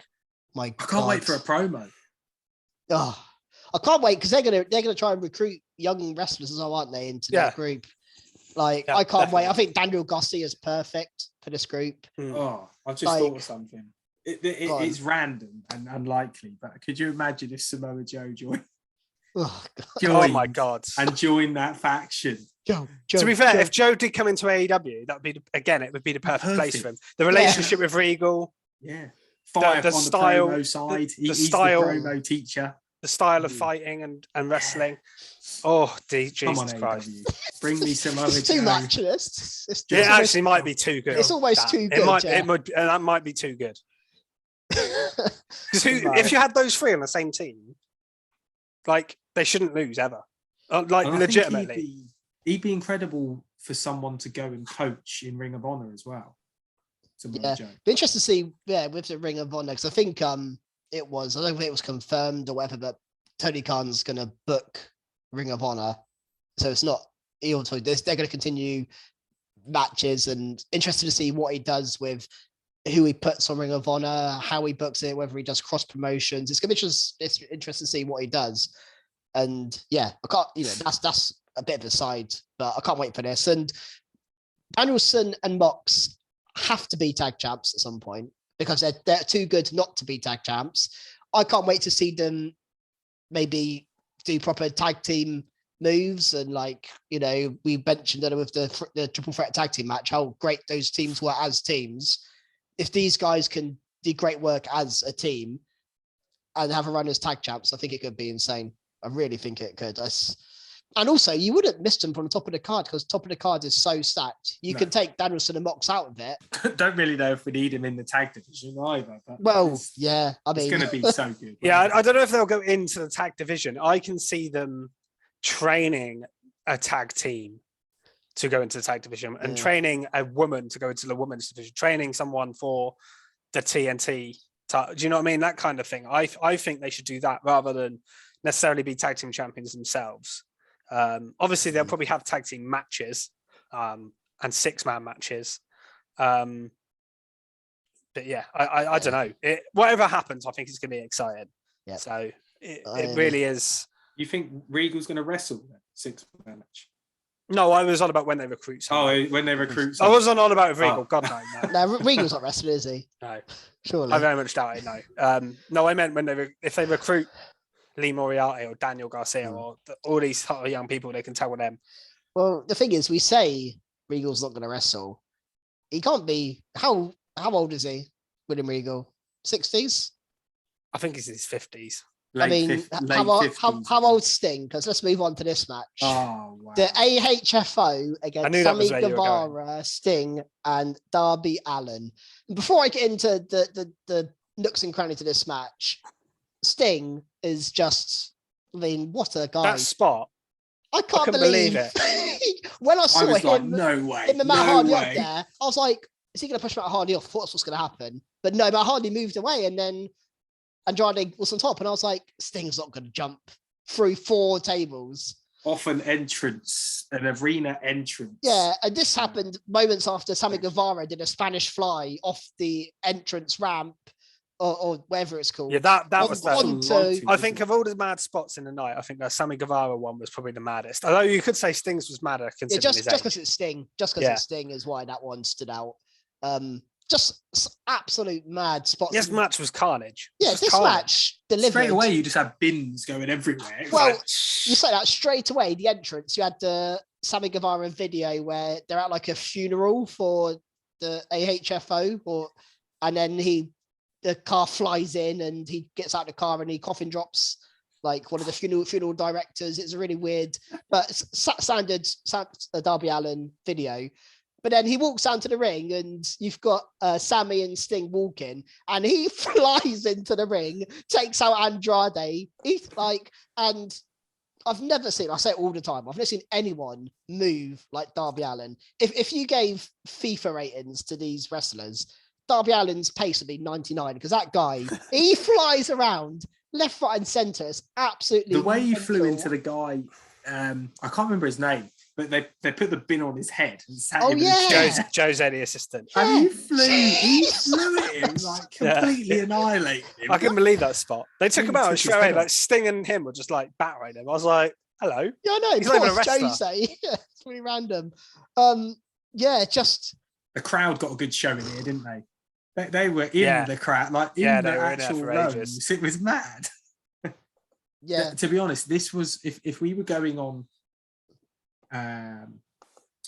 my God. I can't wait for a promo. Oh, I can't wait because they're gonna try and recruit young wrestlers as well, aren't they, into that group? Like, I can't wait. I think Daniel Garcia is perfect for this group. Oh, I've just thought of something. It's random and unlikely, but could you imagine if Samoa Joe joined? Oh my God! And join that faction. Joe, to be fair, if Joe did come into AEW, that would be it would be the perfect place for him. The relationship with Regal, fire the on style, the promo side. He's the promo teacher. The style of fighting and wrestling. Oh, Jesus Christ! Bring me some other. It's too much. It actually might be too good. It's almost too good. That might be too good. Because if you had those three on the same team, like they shouldn't lose ever. Like legitimately, he'd be incredible for someone to go and coach in Ring of Honor as well. Be interesting to see, with the Ring of Honor, because I think I don't think it was confirmed or whatever, but Tony Khan's going to book Ring of Honor. So it's not also this. They're going to continue matches, and interested to see what he does with who he puts on Ring of Honor, how he books it, whether he does cross promotions. It's going to be interesting to see what he does. And yeah, I can't, that's a bit of a side, but I can't wait for this. And Danielson and Mox have to be tag champs at some point because they're too good not to be tag champs. I can't wait to see them maybe do proper tag team moves, and we mentioned that with the triple threat tag team match, how great those teams were as teams. If these guys can do great work as a team and have a run as tag champs, I think it could be insane. I really think it could. And also, you wouldn't miss them from the top of the card because top of the card is so stacked. You can take Danielson and Mox out of it. Don't really know if we need him in the tag division either. But yeah, I mean, it's going to be so good. Yeah, I don't know if they'll go into the tag division. I can see them training a tag team to go into the tag division and training a woman to go into the women's division, training someone for the TNT. Do you know what I mean? That kind of thing. I think they should do that rather than necessarily be tag team champions themselves. Obviously, they'll probably have tag team matches and 6-man matches. But yeah, I don't know. Whatever happens, I think it's going to be exciting. Yeah. So it really is. You think Regal's going to wrestle that 6-man match? No, I was on about when they recruit someone. Oh, when they recruit I wasn't on about Regal. Oh. God, no. No, Regal's not wrestling, is he? No. Surely. I very much doubt it, no. No, I meant when if they recruit Lee Moriarty or Daniel Garcia or all these young people, they can tell with them. Well, the thing is, we say Regal's not going to wrestle. He can't be. How old is he, William Regal? 60s? I think he's in his 50s. How old Sting? Because let's move on to this match. Oh, wow. The A.H.F.O. against Sammy Guevara, Sting, and Darby Allin. Before I get into the nooks and crannies of this match, Sting is just, what a guy. That spot. I can't believe it. When I saw him, no way. Him and Matt Hardy up there, I was like, is he going to push Matt Hardy off? I thought that's what's going to happen. But no, Matt Hardy moved away, and then Andrade was on top, and I was like, Sting's not going to jump through 4 tables. Off an arena entrance. Yeah, and this happened moments after Sammy Guevara did a Spanish fly off the entrance ramp, or whatever it's called. Yeah, that was I think of all the mad spots in the night, I think that Sammy Guevara one was probably the maddest. Although you could say Sting's was madder. Yeah, just because it's Sting. Just because it's Sting is why that one stood out. Just absolute mad spots. This match was carnage. Yeah, this match delivered. Straight away, you just had bins going everywhere. Well, you say that straight away, the entrance, you had the Sammy Guevara video where they're at like a funeral for the A.H.F.O. and then the car flies in and he gets out of the car and he coffin drops like one of the funeral directors. It's a really weird, but standard Darby Allin video. But then he walks down to the ring and you've got Sammy and Sting walking and he flies into the ring, takes out Andrade. And I've never seen, I say it all the time, I've never seen anyone move like Darby Allin. If you gave FIFA ratings to these wrestlers, Darby Allin's pace would be 99 because that guy, he flies around left, right and centre. It's absolutely the way he flew into the guy, I can't remember his name. But they put the bin on his head and sat him in the chair. Joe's Eddie assistant. And he flew at him, like completely annihilated him. I couldn't believe that spot. They took him out straight away. Like Sting and him were just like battering him. I was like, hello. Yeah, I know. He's not even a wrestler. Jose. Yeah, it's really random. Just the crowd got a good show in here, didn't they? They were in the crowd, like in the actual rows. It was mad. Yeah. To be honest, this was if we were going on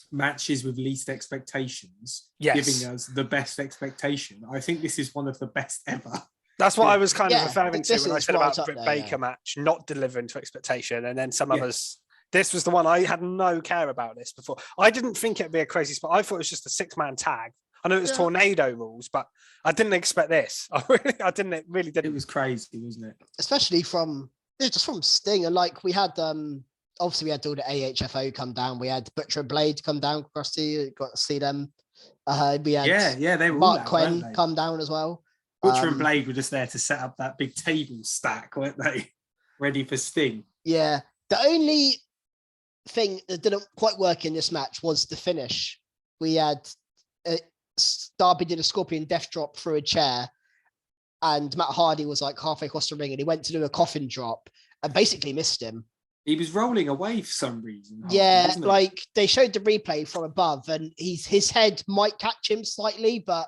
matches with least expectations, giving us the best expectation. I think this is one of the best ever. That's what I was kind of referring to when I said about Britt Baker match not delivering to expectation, and then some others. This was the one I had no care about this before. I didn't think it'd be a crazy spot. I thought it was just a 6-man tag. I know it was tornado rules, but I didn't expect this. I didn't. It was crazy, wasn't it? Especially from Sting, and like we had. Obviously, we had all the A.H.F.O. come down. We had Butcher and Blade come down. Got to see them. We had they were Mark Quinn come down as well. Butcher and Blade were just there to set up that big table stack, weren't they? Ready for Sting. Yeah, The only thing that didn't quite work in this match was the finish. We had Darby did a Scorpion Death Drop through a chair, and Matt Hardy was like halfway across the ring, and he went to do a coffin drop and basically missed him. He was rolling away for some reason. Hardy, Yeah, wasn't he? like they showed the replay from above, and his head might catch him slightly, but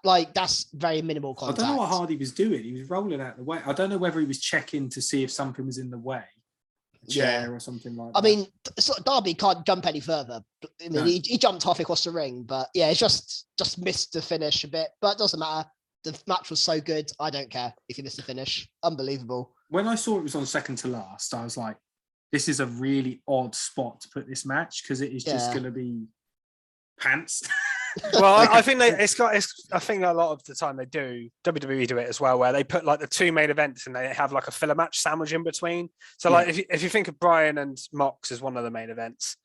that's very minimal I contact. don't know what Hardy was doing. He was rolling out the way. I don't know whether he was checking to see if something was in the way, chair or something like that. I mean, Darby can't jump any further. I mean, No. he jumped halfway across the ring, but yeah, it's just missed the finish a bit. But it doesn't matter. The match was so good. I don't care if you missed the finish. Unbelievable. When I saw it was on second to last, I was like, this is a really odd spot to put this match because it is just going to be pants. Well, I think I think a lot of the time they do, WWE do it as well, where they put like the two main events and they have like a filler match sandwich in between. So like if you think of Bryan and Mox as one of the main events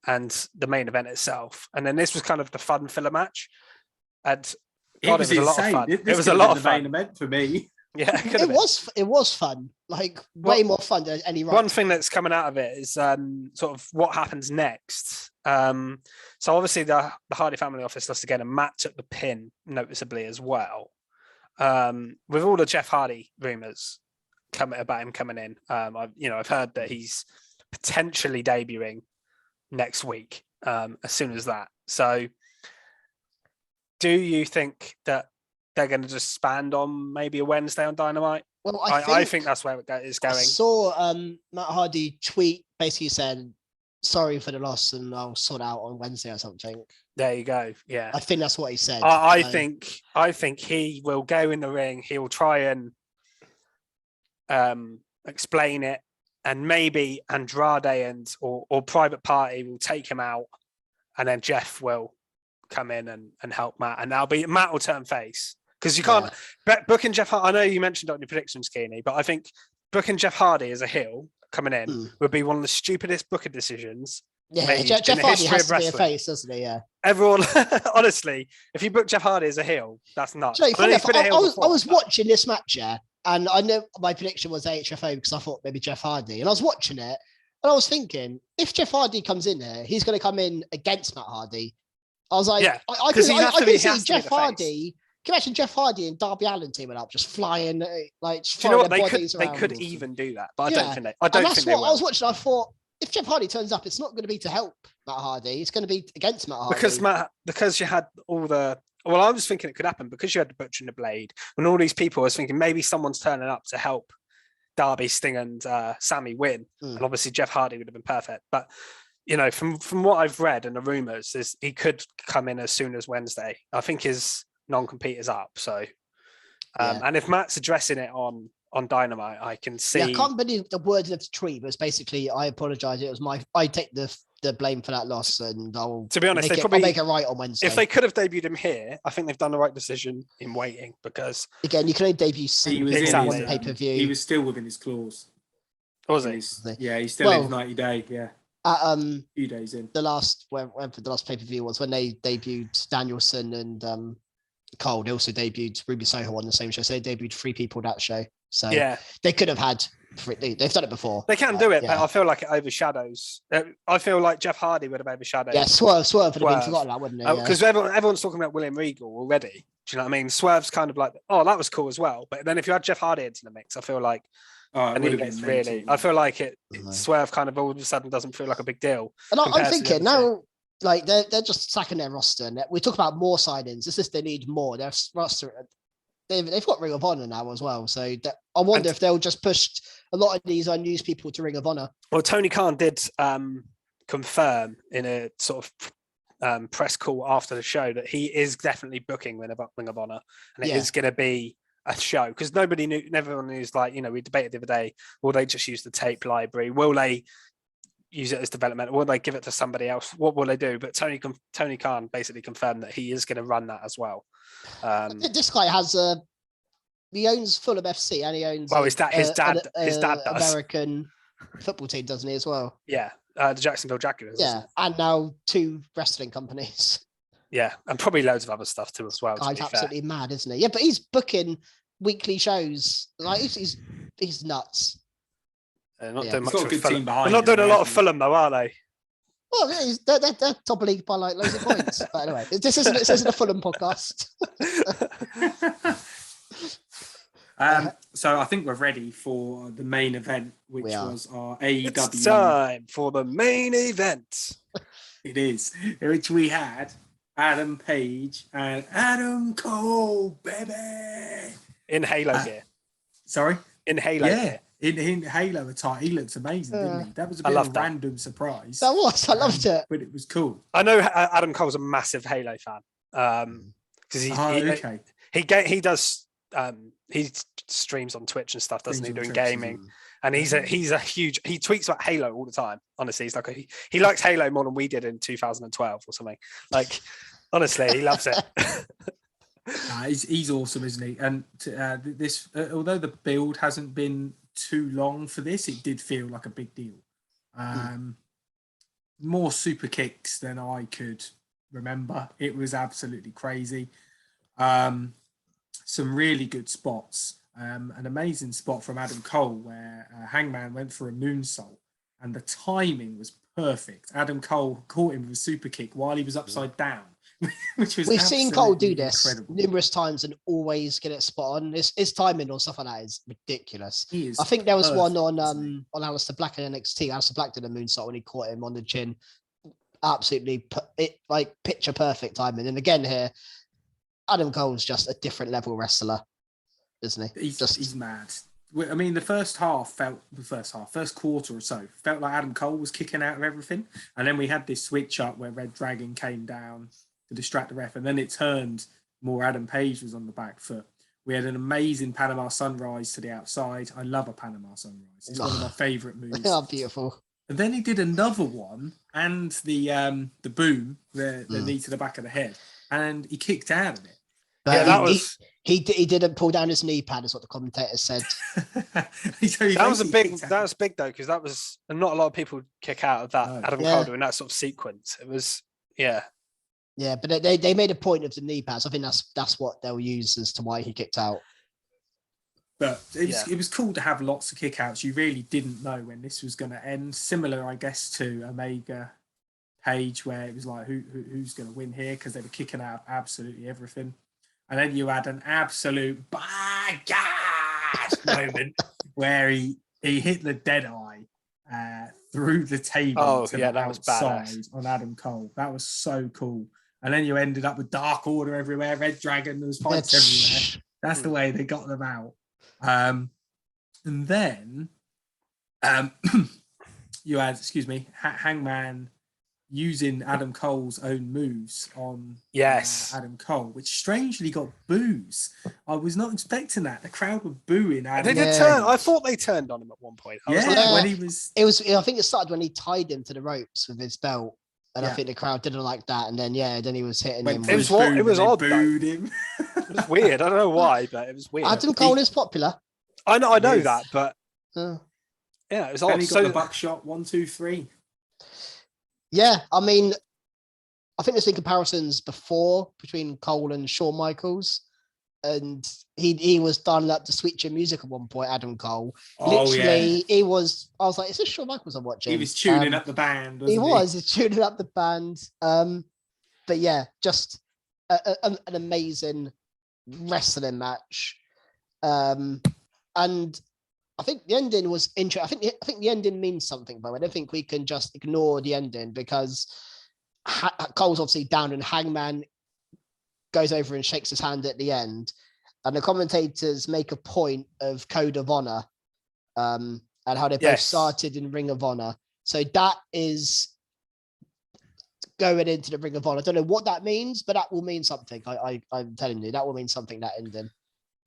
and the main event itself, and then this was kind of the fun filler match, and God, it was a lot of fun. It was a lot of fun. Main event for me. Yeah, it was fun. Like way more fun than any. One thing that's coming out of it is sort of what happens next. So obviously the Hardy family office lost again, and Matt took the pin noticeably as well. With all the Jeff Hardy rumors about him coming in, I've heard that he's potentially debuting next week. As soon as that, so do you think that they're going to just expand on maybe a Wednesday on Dynamite? Well, I think that's where it's going. I saw Matt Hardy tweet basically said, "Sorry for the loss, and I'll sort out on Wednesday or something." There you go. Yeah, I think that's what he said. I think he will go in the ring. He will try and explain it, and maybe Andrade or Private Party will take him out, and then Jeff will come in and help Matt, and Matt will turn face. Because you can't booking Jeff Hardy. I know you mentioned it on your predictions, Keeney, but I think booking Jeff Hardy as a heel coming in would be one of the stupidest booking decisions. Yeah, Jeff Hardy has to be a face, doesn't he? Yeah. Everyone, honestly, if you book Jeff Hardy as a heel, that's nuts. I was watching this match, and I know my prediction was A.H.F.O because I thought maybe Jeff Hardy, and I was watching it, and I was thinking, if Jeff Hardy comes in there, he's going to come in against Matt Hardy. I was like, I can see Jeff Hardy. Can you imagine Jeff Hardy and Darby Allin teaming up, just flying like? Do you know what they could even do that, but I don't think they. I don't think they will. I was watching. I thought if Jeff Hardy turns up, it's not going to be to help Matt Hardy. It's going to be against Matt Hardy because you had all the. Well, I was thinking it could happen because you had the Butcher and the Blade, and all these people. I was thinking maybe someone's turning up to help Darby, Sting, and Sammy win, and obviously Jeff Hardy would have been perfect, but. From what I've read and the rumors, is he could come in as soon as Wednesday. I think his non-compete is up. So, and if Matt's addressing it on Dynamite, I can see. Yeah, I can't believe the words of the tweet, but it's basically, I apologize. It was I take the blame for that loss, and I'll. To be honest, I'll make it right on Wednesday. If they could have debuted him here, I think they've done the right decision in waiting because again, you can only debut one pay-per-view. He was still within his clause. Was he? Yeah, he's still in 90 day. Yeah. At, few days in the last pay-per-view was when they debuted Danielson and Cole. They also debuted Ruby Soho on the same show, so they debuted 3 people that show. So they could have had. They've done it before. They can do it, but I feel like it overshadows. I feel like Jeff Hardy would have overshadowed. Yeah, Swerve would have been forgotten that, wouldn't it? Because everyone's talking about William Regal already. Do you know what I mean? Swerve's kind of like, oh, that was cool as well. But then if you had Jeff Hardy into the mix, I feel like. I feel like Swerve kind of all of a sudden doesn't feel like a big deal. And I'm thinking now, like they're just sacking their roster. And we talk about more signings. It's just they need more. Their roster, they've got Ring of Honor now as well. So I wonder if they'll just push a lot of these unused people to Ring of Honor. Well, Tony Khan did confirm in a sort of press call after the show that he is definitely booking Ring of Honor, and it is going to be a show because everyone knew, like, we debated the other day, will they just use the tape library? Will they use it as development? Will they give it to somebody else? What will they do? But Tony Khan basically confirmed that he is going to run that as well. This guy has he owns Fulham FC and he owns his dad does. American football team, doesn't he, as well? Yeah, the Jacksonville Jaguars. Yeah, and now 2 wrestling companies. Yeah, and probably loads of other stuff too as well. He's absolutely mad, isn't he? Yeah, but he's booking weekly shows. Like he's nuts. They're not Yeah. doing He's much got a of good Fulham. team They're behind not him, doing a lot of hasn't he? Fulham though, are they? Well, they're top league by like loads of points. But anyway, this isn't a Fulham podcast. So I think we're ready for the main event, which We are. was our It's AEW. time for the main event. It is, which we had Adam Page and Adam Cole, baby. In Halo gear. Sorry? In Halo Yeah, gear. in Halo attire. He looks amazing, didn't he? That was a I bit of love a that. random surprise. That was. I loved it. But it was cool. I know Adam Cole's a massive Halo fan. Because Okay. he does he streams on Twitch and stuff, doesn't he? Streams on Doing Twitch, gaming. And he's a huge, he tweets about Halo all the time. Honestly, he's like he likes Halo more than we did in 2012 or something. Like, honestly, he loves it. He's awesome, isn't he? And this, although the build hasn't been too long for this, it did feel like a big deal. More super kicks than I could remember. It was absolutely crazy. Some really good spots. An amazing spot from Adam Cole where Hangman went for a moonsault and the timing was perfect. Adam Cole caught him with a super kick while he was upside down, which was We've seen Cole do this incredible. numerous times and always get it spot on. His timing on stuff like that is ridiculous. He is I think there was one perfect, on isn't Alistair Black in NXT. Alistair Black did a moonsault when he caught him on the chin. Absolutely, like picture perfect timing. And again here, Adam Cole's just a different level wrestler, isn't he? He's mad. I mean, the first quarter or so felt like Adam Cole was kicking out of everything, and then we had this switch up where reDRagon came down to distract the ref, and then it turned more Adam Page was on the back foot. We had an amazing Panama Sunrise to the outside. I love a Panama Sunrise. It's one of my favourite moves. Oh, beautiful. And then he did another one and the boom, the knee to the back of the head, and he kicked out of it. But Yeah, that was. He didn't pull down his knee pad, is what the commentator said. That was big though, because that was not a lot of people kick out of that. No. Adam Yeah. Cole doing that sort of sequence. It was Yeah, but they made a point of the knee pads. I think that's what they'll use as to why he kicked out. But it was cool to have lots of kickouts. You really didn't know when this was going to end. Similar, I guess, to Omega Page, where it was like, who's going to win here? Because they were kicking out absolutely everything. And then you had an absolute by God moment where he hit the dead eye through the table to the that was outside badass. on Adam Cole. That was so cool. And then you ended up with Dark Order everywhere, reDRagon, there was fights everywhere. That's the way they got them out. And then you had, Hangman using Adam Cole's own moves on Adam Cole, which strangely got boos. I was not expecting that. The crowd were booing Adam. They did turn. I thought they turned on him at one point. I was like, when he was. It was. I think it started when he tied him to the ropes with his belt, and I think the crowd didn't like that. And then then he was hitting him. It was odd. Booed him. It was weird. I don't know why, but it was weird. Adam Cole is popular. I know that, but it was odd. Then he got the buckshot 1, 2, 3. Yeah, I mean, I think there's been comparisons before between Cole and Shawn Michaels, and he was dialing up the Sweet Chin music at one point. Adam Cole, literally, he was. I was like, "Is this Shawn Michaels I'm watching?" He was tuning up the band. He was tuning up the band. But yeah, just an amazing wrestling match, and I think the ending was interesting. I think the ending means something, but I don't think we can just ignore the ending because Cole's obviously down and Hangman goes over and shakes his hand at the end. And the commentators make a point of Code of Honor and how they both started in Ring of Honor. So that is going into the Ring of Honor. I don't know what that means, but that will mean something. I'm telling you, that will mean something, that ending.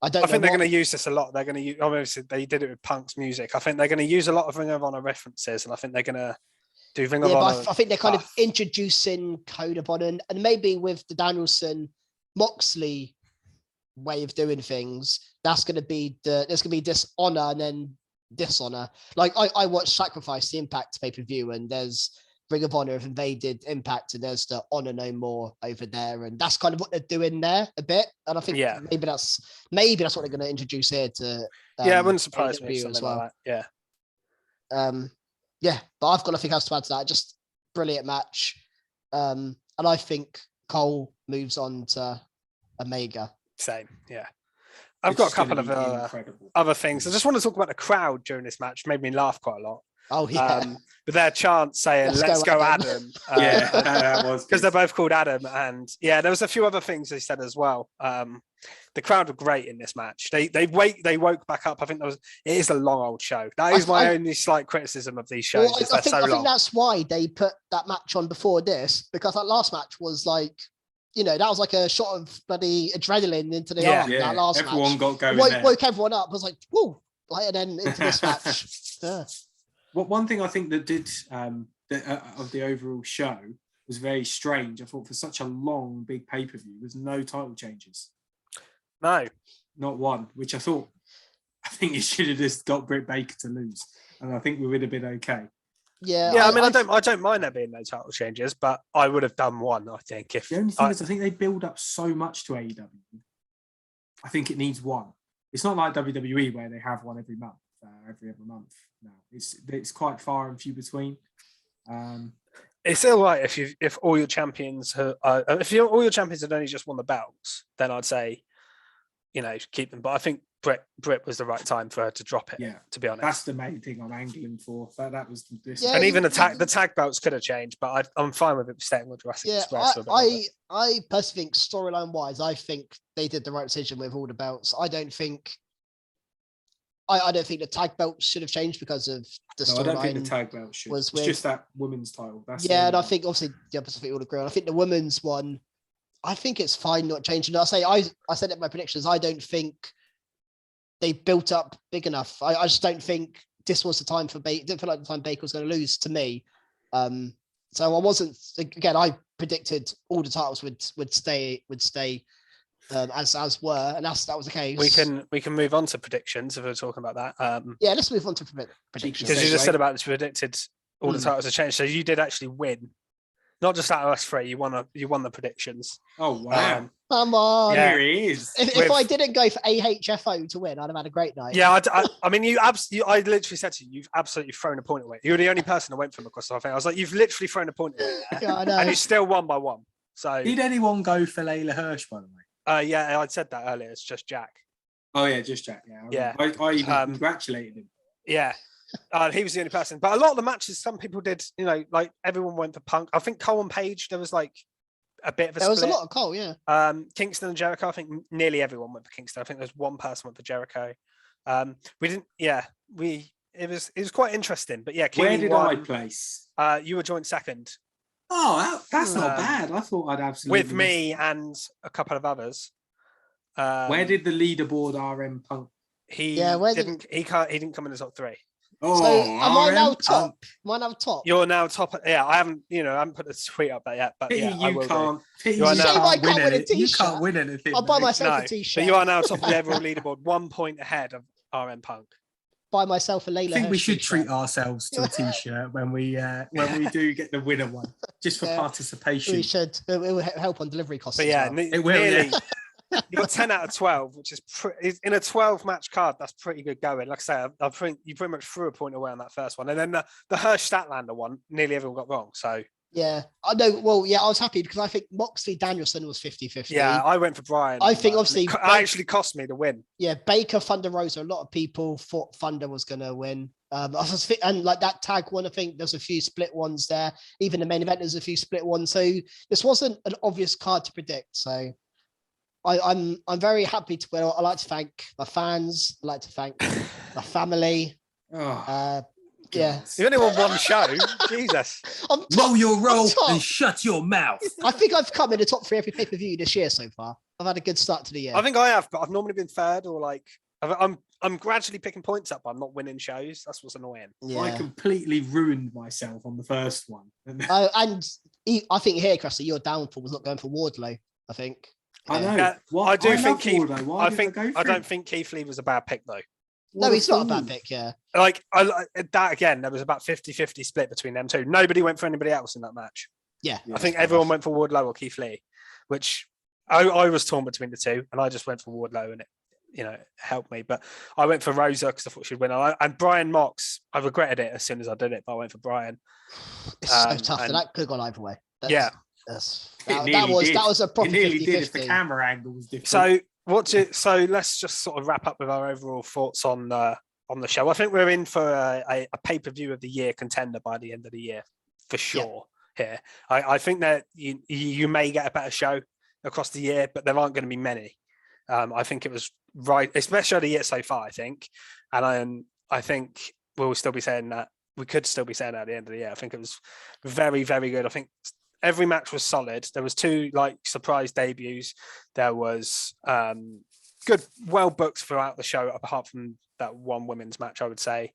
I think they're going to use this a lot. They're going to use, obviously they did it with Punk's music. I think they're going to use a lot of Ring of Honor references, and I think they're going to do Ring of Honor. I think they're kind of introducing Code of Honor, and maybe with the Danielson Moxley way of doing things, there's going to be dishonor and then dishonor. Like I watched Sacrifice, the Impact pay-per-view, and there's Ring of Honor have invaded Impact, and there's the Honor No More over there, and that's kind of what they're doing there a bit. And I think maybe that's what they're going to introduce here to. It wouldn't surprise me as well. Like that. Yeah, but I've got nothing else to add to that. Just brilliant match. And I think Cole moves on to Omega. Same, yeah. I've got a couple of other things. I just want to talk about the crowd during this match. Made me laugh quite a lot. Oh, yeah. With their chant saying, let's go Adam. Yeah, that was because they're both called Adam. And yeah, there was a few other things they said as well. The crowd were great in this match. They woke back up. I think it is a long old show. That is my only slight criticism of these shows. Well, I think that's why they put that match on before this, because that last match was like, that was like a shot of bloody adrenaline into the arm. That last everyone match. got going. Woke everyone up. I was like, whoa, and then into this match. Yeah. Well, one thing I think that did of the overall show was very strange. I thought for such a long, big pay-per-view, there's no title changes. No. Not one, which I think it should have just got Britt Baker to lose. And I think we would have been okay. Yeah. Yeah, I don't mind there being no title changes, but I would have done one, I think. The only thing is I think they build up so much to AEW. I think it needs one. It's not like WWE where they have one every month, every other month. No, it's quite far and few between. It's still right if all your champions all your champions had only just won the belts, then I'd say, keep them. But I think Britt was the right time for her to drop it. Yeah, to be honest, that's the main thing I'm angling for. That was this. Yeah, and even the tag belts could have changed, but I'm fine with it staying with Jurassic Express. I personally think storyline wise, I think they did the right decision with all the belts. I don't think the tag belts should have changed because of the storyline. I don't think the tag belt should. It's just that women's title. And I think obviously the other stuff all agree on. I think the women's one, I think it's fine not changing. I said it in my predictions. I don't think they built up big enough. I just don't think this was the time for Baker. Didn't feel like the time Baker was going to lose to me. So I wasn't. Again, I predicted all the titles would stay as were, and that was the case. We can move on to predictions if we're talking about that. Yeah, let's move on to predictions. Because you just said about this predicted all the titles have changed, so you did actually win. Not just out of us three, you won the predictions. Oh wow! Come on, there he is. If I didn't go for A.H.F.O to win, I'd have had a great night. Yeah, I mean, I literally said to you, you've absolutely thrown a point away. You're the only person that went from across the whole thing. I was like, you've literally thrown a point away, yeah, I know. And you still won by one. So did anyone go for Leyla Hirsch, by the way? Yeah, I said that earlier. It's just Jack. Oh yeah, just Jack. Yeah. I even congratulated him. Yeah. He was the only person, but a lot of the matches, some people did, like everyone went for Punk. I think Cole and Page, there was like a bit of a split. There was a lot of Cole, yeah. Kingston and Jericho, I think nearly everyone went for Kingston. I think there was one person went for Jericho. It was quite interesting, but yeah. Where did I place? You were joint second. Oh, that's not bad. I thought I'd absolutely with me and a couple of others. Where did the leaderboard RM Punk? He didn't come in the top three. Oh, so am I now top? Am I now top? You're now top. Yeah, I haven't I put the tweet up there yet, but yeah, you can't. You can't win You can't win anything. I'll buy myself a t-shirt. But you are now top of the overall leaderboard, 1 point ahead of RM Punk. Buy myself a Leyla. I think we should treat ourselves to a t-shirt when we do get the winner one, just for participation. We should. It will help on delivery costs. But yeah, it will. Nearly, you got 10 out of 12, which is in a 12-match card. That's pretty good going. Like I say, you pretty much threw a point away on that first one, and then the Hirsch Statlander one, nearly everyone got wrong. So yeah, I know. Well, yeah, I was happy because I think Moxley Danielson was 50-50. Yeah, I went for Bryan. I think obviously it actually cost me the win. Yeah, Baker, Thunder, Rosa. A lot of people thought Thunder was going to win. And like that tag one, I think there's a few split ones there. Even the main event, there's a few split ones. So this wasn't an obvious card to predict. So I'm very happy to win. I'd like to thank my fans. I'd like to thank my family. Yeah. You only won one show. Jesus. Roll your roll and shut your mouth. I think I've come in the top 3 every pay-per-view this year so far. I've had a good start to the year. I think I have, but I've normally been third or like I'm gradually picking points up, but I'm not winning shows. That's what's annoying. Yeah. I completely ruined myself on the first one. And I think here, Cressy, your downfall was not going for Wardlow, I think. I know. I don't think Keith Lee was a bad pick though. No, he's not a bad pick, yeah. Like that again, there was about 50-50 split between them two. Nobody went for anybody else in that match. Yeah. I think everyone went for Wardlow or Keith Lee, which I was torn between the two, and I just went for Wardlow, and help me. But I went for Rosa because I thought she'd win. And Bryan Mox, I regretted it as soon as I did it, but I went for Bryan. It's so tough. And that could have gone either way. Yeah. That was a proper 50-50. If the camera angle was different. So let's just sort of wrap up with our overall thoughts on the show. I think we're in for a pay-per-view of the year contender by the end of the year, for sure. Here, I think that you may get a better show across the year, but there aren't going to be many. I think it was right, especially the year so far. I think, and I think we'll still be saying that. We could still be saying that at the end of the year. I think it was very, very good. I think every match was solid. There was 2 surprise debuts. There was good, well booked throughout the show, apart from that one women's match, I would say.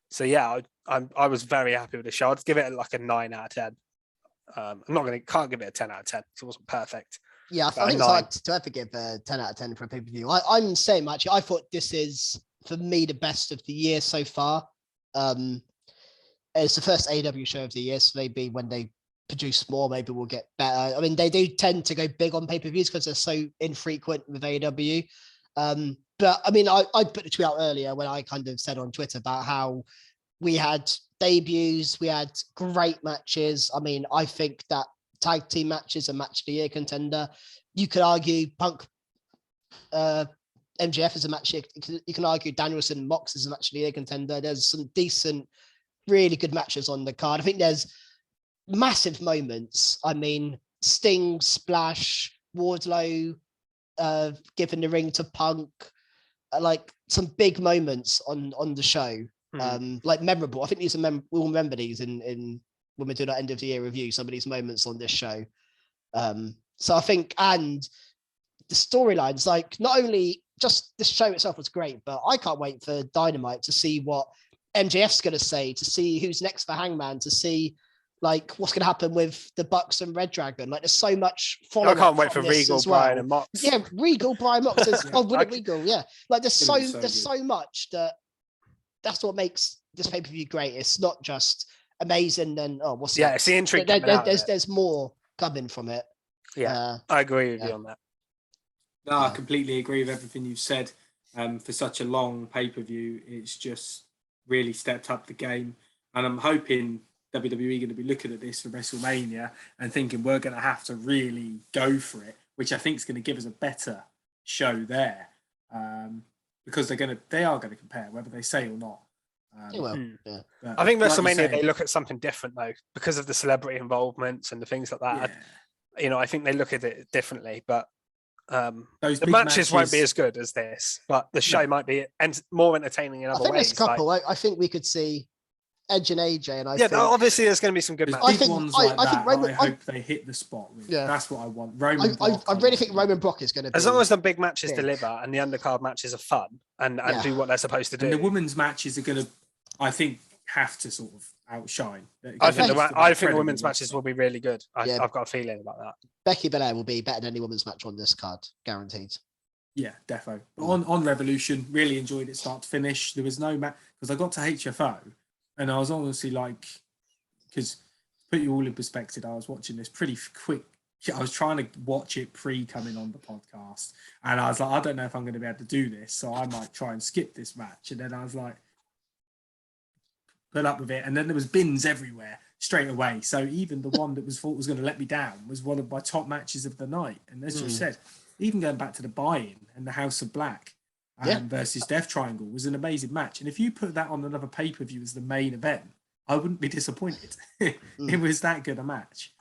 So yeah, I was very happy with the show. I'd give it a 9 out of 10. Can't give it a 10 out of 10 because it wasn't perfect. Yeah, I think it's hard to ever give a 10 out of 10 for a pay-per-view. I'm the same, actually. I thought this is, for me, the best of the year so far. It's the first AEW show of the year, so maybe when they produce more, maybe we'll get better. I mean, they do tend to go big on pay-per-views because they're so infrequent with AEW. But I mean, I put the tweet out earlier when I kind of said on Twitter about how we had debuts, we had great matches. I mean, I think that tag team match is a match of the year contender. You could argue Punk MJF is a match. You can argue Danielson Mox is a match of the year contender. There's some decent, really good matches on the card. I think there's massive moments. I mean, Sting, Splash, Wardlow, giving the ring to Punk, some big moments on the show, memorable. I think these are we'll remember these in when we do that end of the year review. Some of these moments on this show. So I think, and the storylines, not only just the show itself was great, but I can't wait for Dynamite to see what MJF's going to say, to see who's next for Hangman, to see what's going to happen with the Bucks and reDRagon. There's so much follow-up. I can't wait for Regal, Bryan, and Mox. Yeah, Regal, Bryan, Mox. Regal, yeah. There's so much that's what makes this pay-per-view great. It's not just amazing and what's that? It's the intrigue. There's more coming from it. Yeah, I agree with you on that. No, I completely agree with everything you've said. For such a long pay-per-view, it's just really stepped up the game. And I'm hoping WWE going to be looking at this for WrestleMania and thinking we're going to have to really go for it, which I think is going to give us a better show there. Because they are going to compare, whether they say or not. Yeah. I think WrestleMania, they look at something different though, because of the celebrity involvements and the things like that. Yeah. I think they look at it differently, but the matches won't be as good as this, but the show might be more entertaining in other ways. I think there's a couple. I think we could see Edge and AJ, and I think obviously there's going to be some good matches. I hope they hit the spot with. Yeah. That's what I want. Roman. I really think Roman Brock is going to be, as long as the big matches deliver and the undercard matches are fun and do what they're supposed to do. And the women's matches are going to, I think, have to sort of outshine. I think the women's matches will be really good. I've got a feeling about that. Becky Belair will be better than any women's match on this card, guaranteed. Yeah, defo. But on Revolution, really enjoyed it start to finish. There was no match because I got to A.H.F.O. and I was honestly because to put you all in perspective, I was watching this pretty quick. I was trying to watch it coming on the podcast, and I was like, I don't know if I'm going to be able to do this, so I might try and skip this match. And then I was like, put up with it, and then there was bins everywhere straight away. So even the one that was thought was going to let me down was one of my top matches of the night. And as you said, even going back to the buy-in and the House of Black versus Death Triangle was an amazing match. And if you put that on another pay-per-view as the main event, I wouldn't be disappointed. It was that good a match.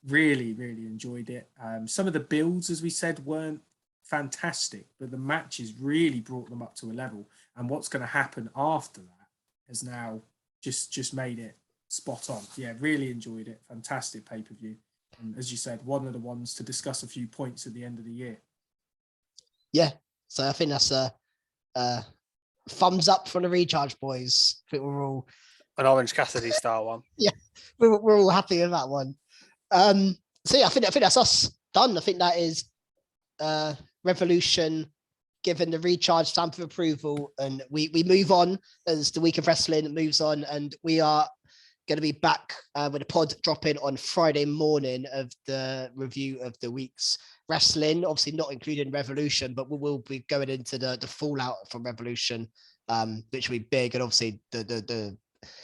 Really, really enjoyed it. Some of the builds, as we said, weren't fantastic, but the matches really brought them up to a level. And what's going to happen after that has now just made it spot on. Yeah, really enjoyed it. Fantastic pay-per-view. And as you said, one of the ones to discuss a few points at the end of the year. Yeah. So I think that's a thumbs up from the Recharge boys. I think we're all an Orange Cassidy style one. Yeah, we're all happy with that one. So yeah, I think that's us done. I think that is Revolution given the Recharge stamp of approval, and we move on as the week of wrestling moves on, and we are going to be back with a pod dropping on Friday morning of the review of the week's wrestling. Obviously not including Revolution, but we will be going into the fallout from Revolution, which will be big. And obviously the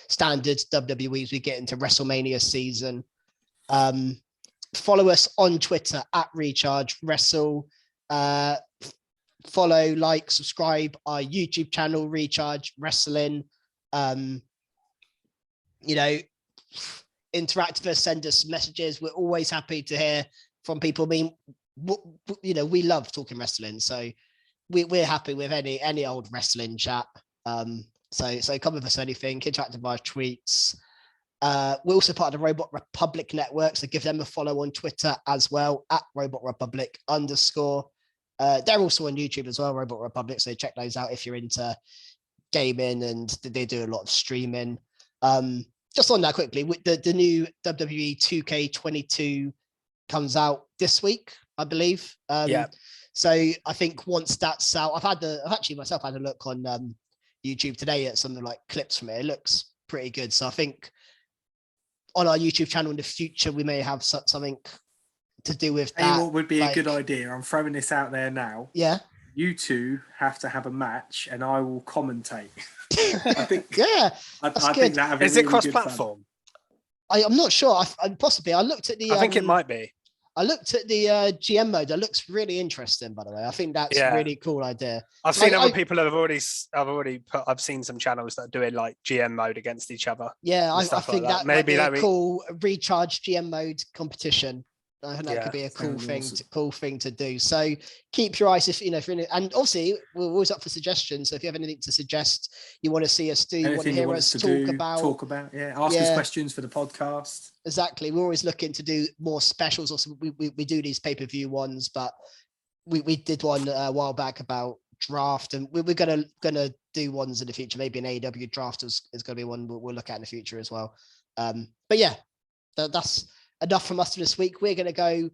standard WWE as we get into WrestleMania season. Follow us on Twitter at Recharge Wrestle. Follow, like, subscribe our YouTube channel, Recharge Wrestling. Interact with us, send us messages. We're always happy to hear from people. I mean, we love talking wrestling, so we're happy with any old wrestling chat. So come with us anything, interact with our tweets. We're also part of the Robot Republic network, so give them a follow on Twitter as well, at Robot Republic _. They're also on YouTube as well, Robot Republic, so check those out if you're into gaming, and they do a lot of streaming. Just on that quickly, the new WWE 2K22 comes out this week, I believe. So I think once that's out, I've actually myself had a look on YouTube today at some of like clips from it. It looks pretty good. So I think on our YouTube channel in the future, we may have something to do with that. What would be a good idea? I'm throwing this out there now. Yeah. You two have to have a match, and I will commentate. I think. Yeah. I think that is it cross-platform? I'm not sure. Possibly. I looked at the. I think it might be. I looked at the GM mode. That looks really interesting, by the way. I think that's a really cool idea. I've seen other people have I've seen some channels that are doing like GM mode against each other. Yeah, I think that maybe that'd be a cool recharge GM mode competition. I think that could be a cool thing, awesome. Cool thing to do. So keep your eyes if you're in it. And obviously we're always up for suggestions. So if you have anything to suggest, you want to see us do, you want to hear us talk about, ask us questions for the podcast. Exactly. We're always looking to do more specials. Also, we do these pay-per-view ones, but we did one a while back about draft, and we're gonna do ones in the future. Maybe an AEW draft is gonna be one we'll look at in the future as well. But yeah, that's enough from us for this week. We're going to go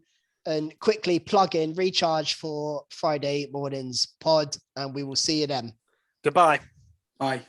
and quickly plug in Recharge for Friday morning's pod, and we will see you then. Goodbye. Bye.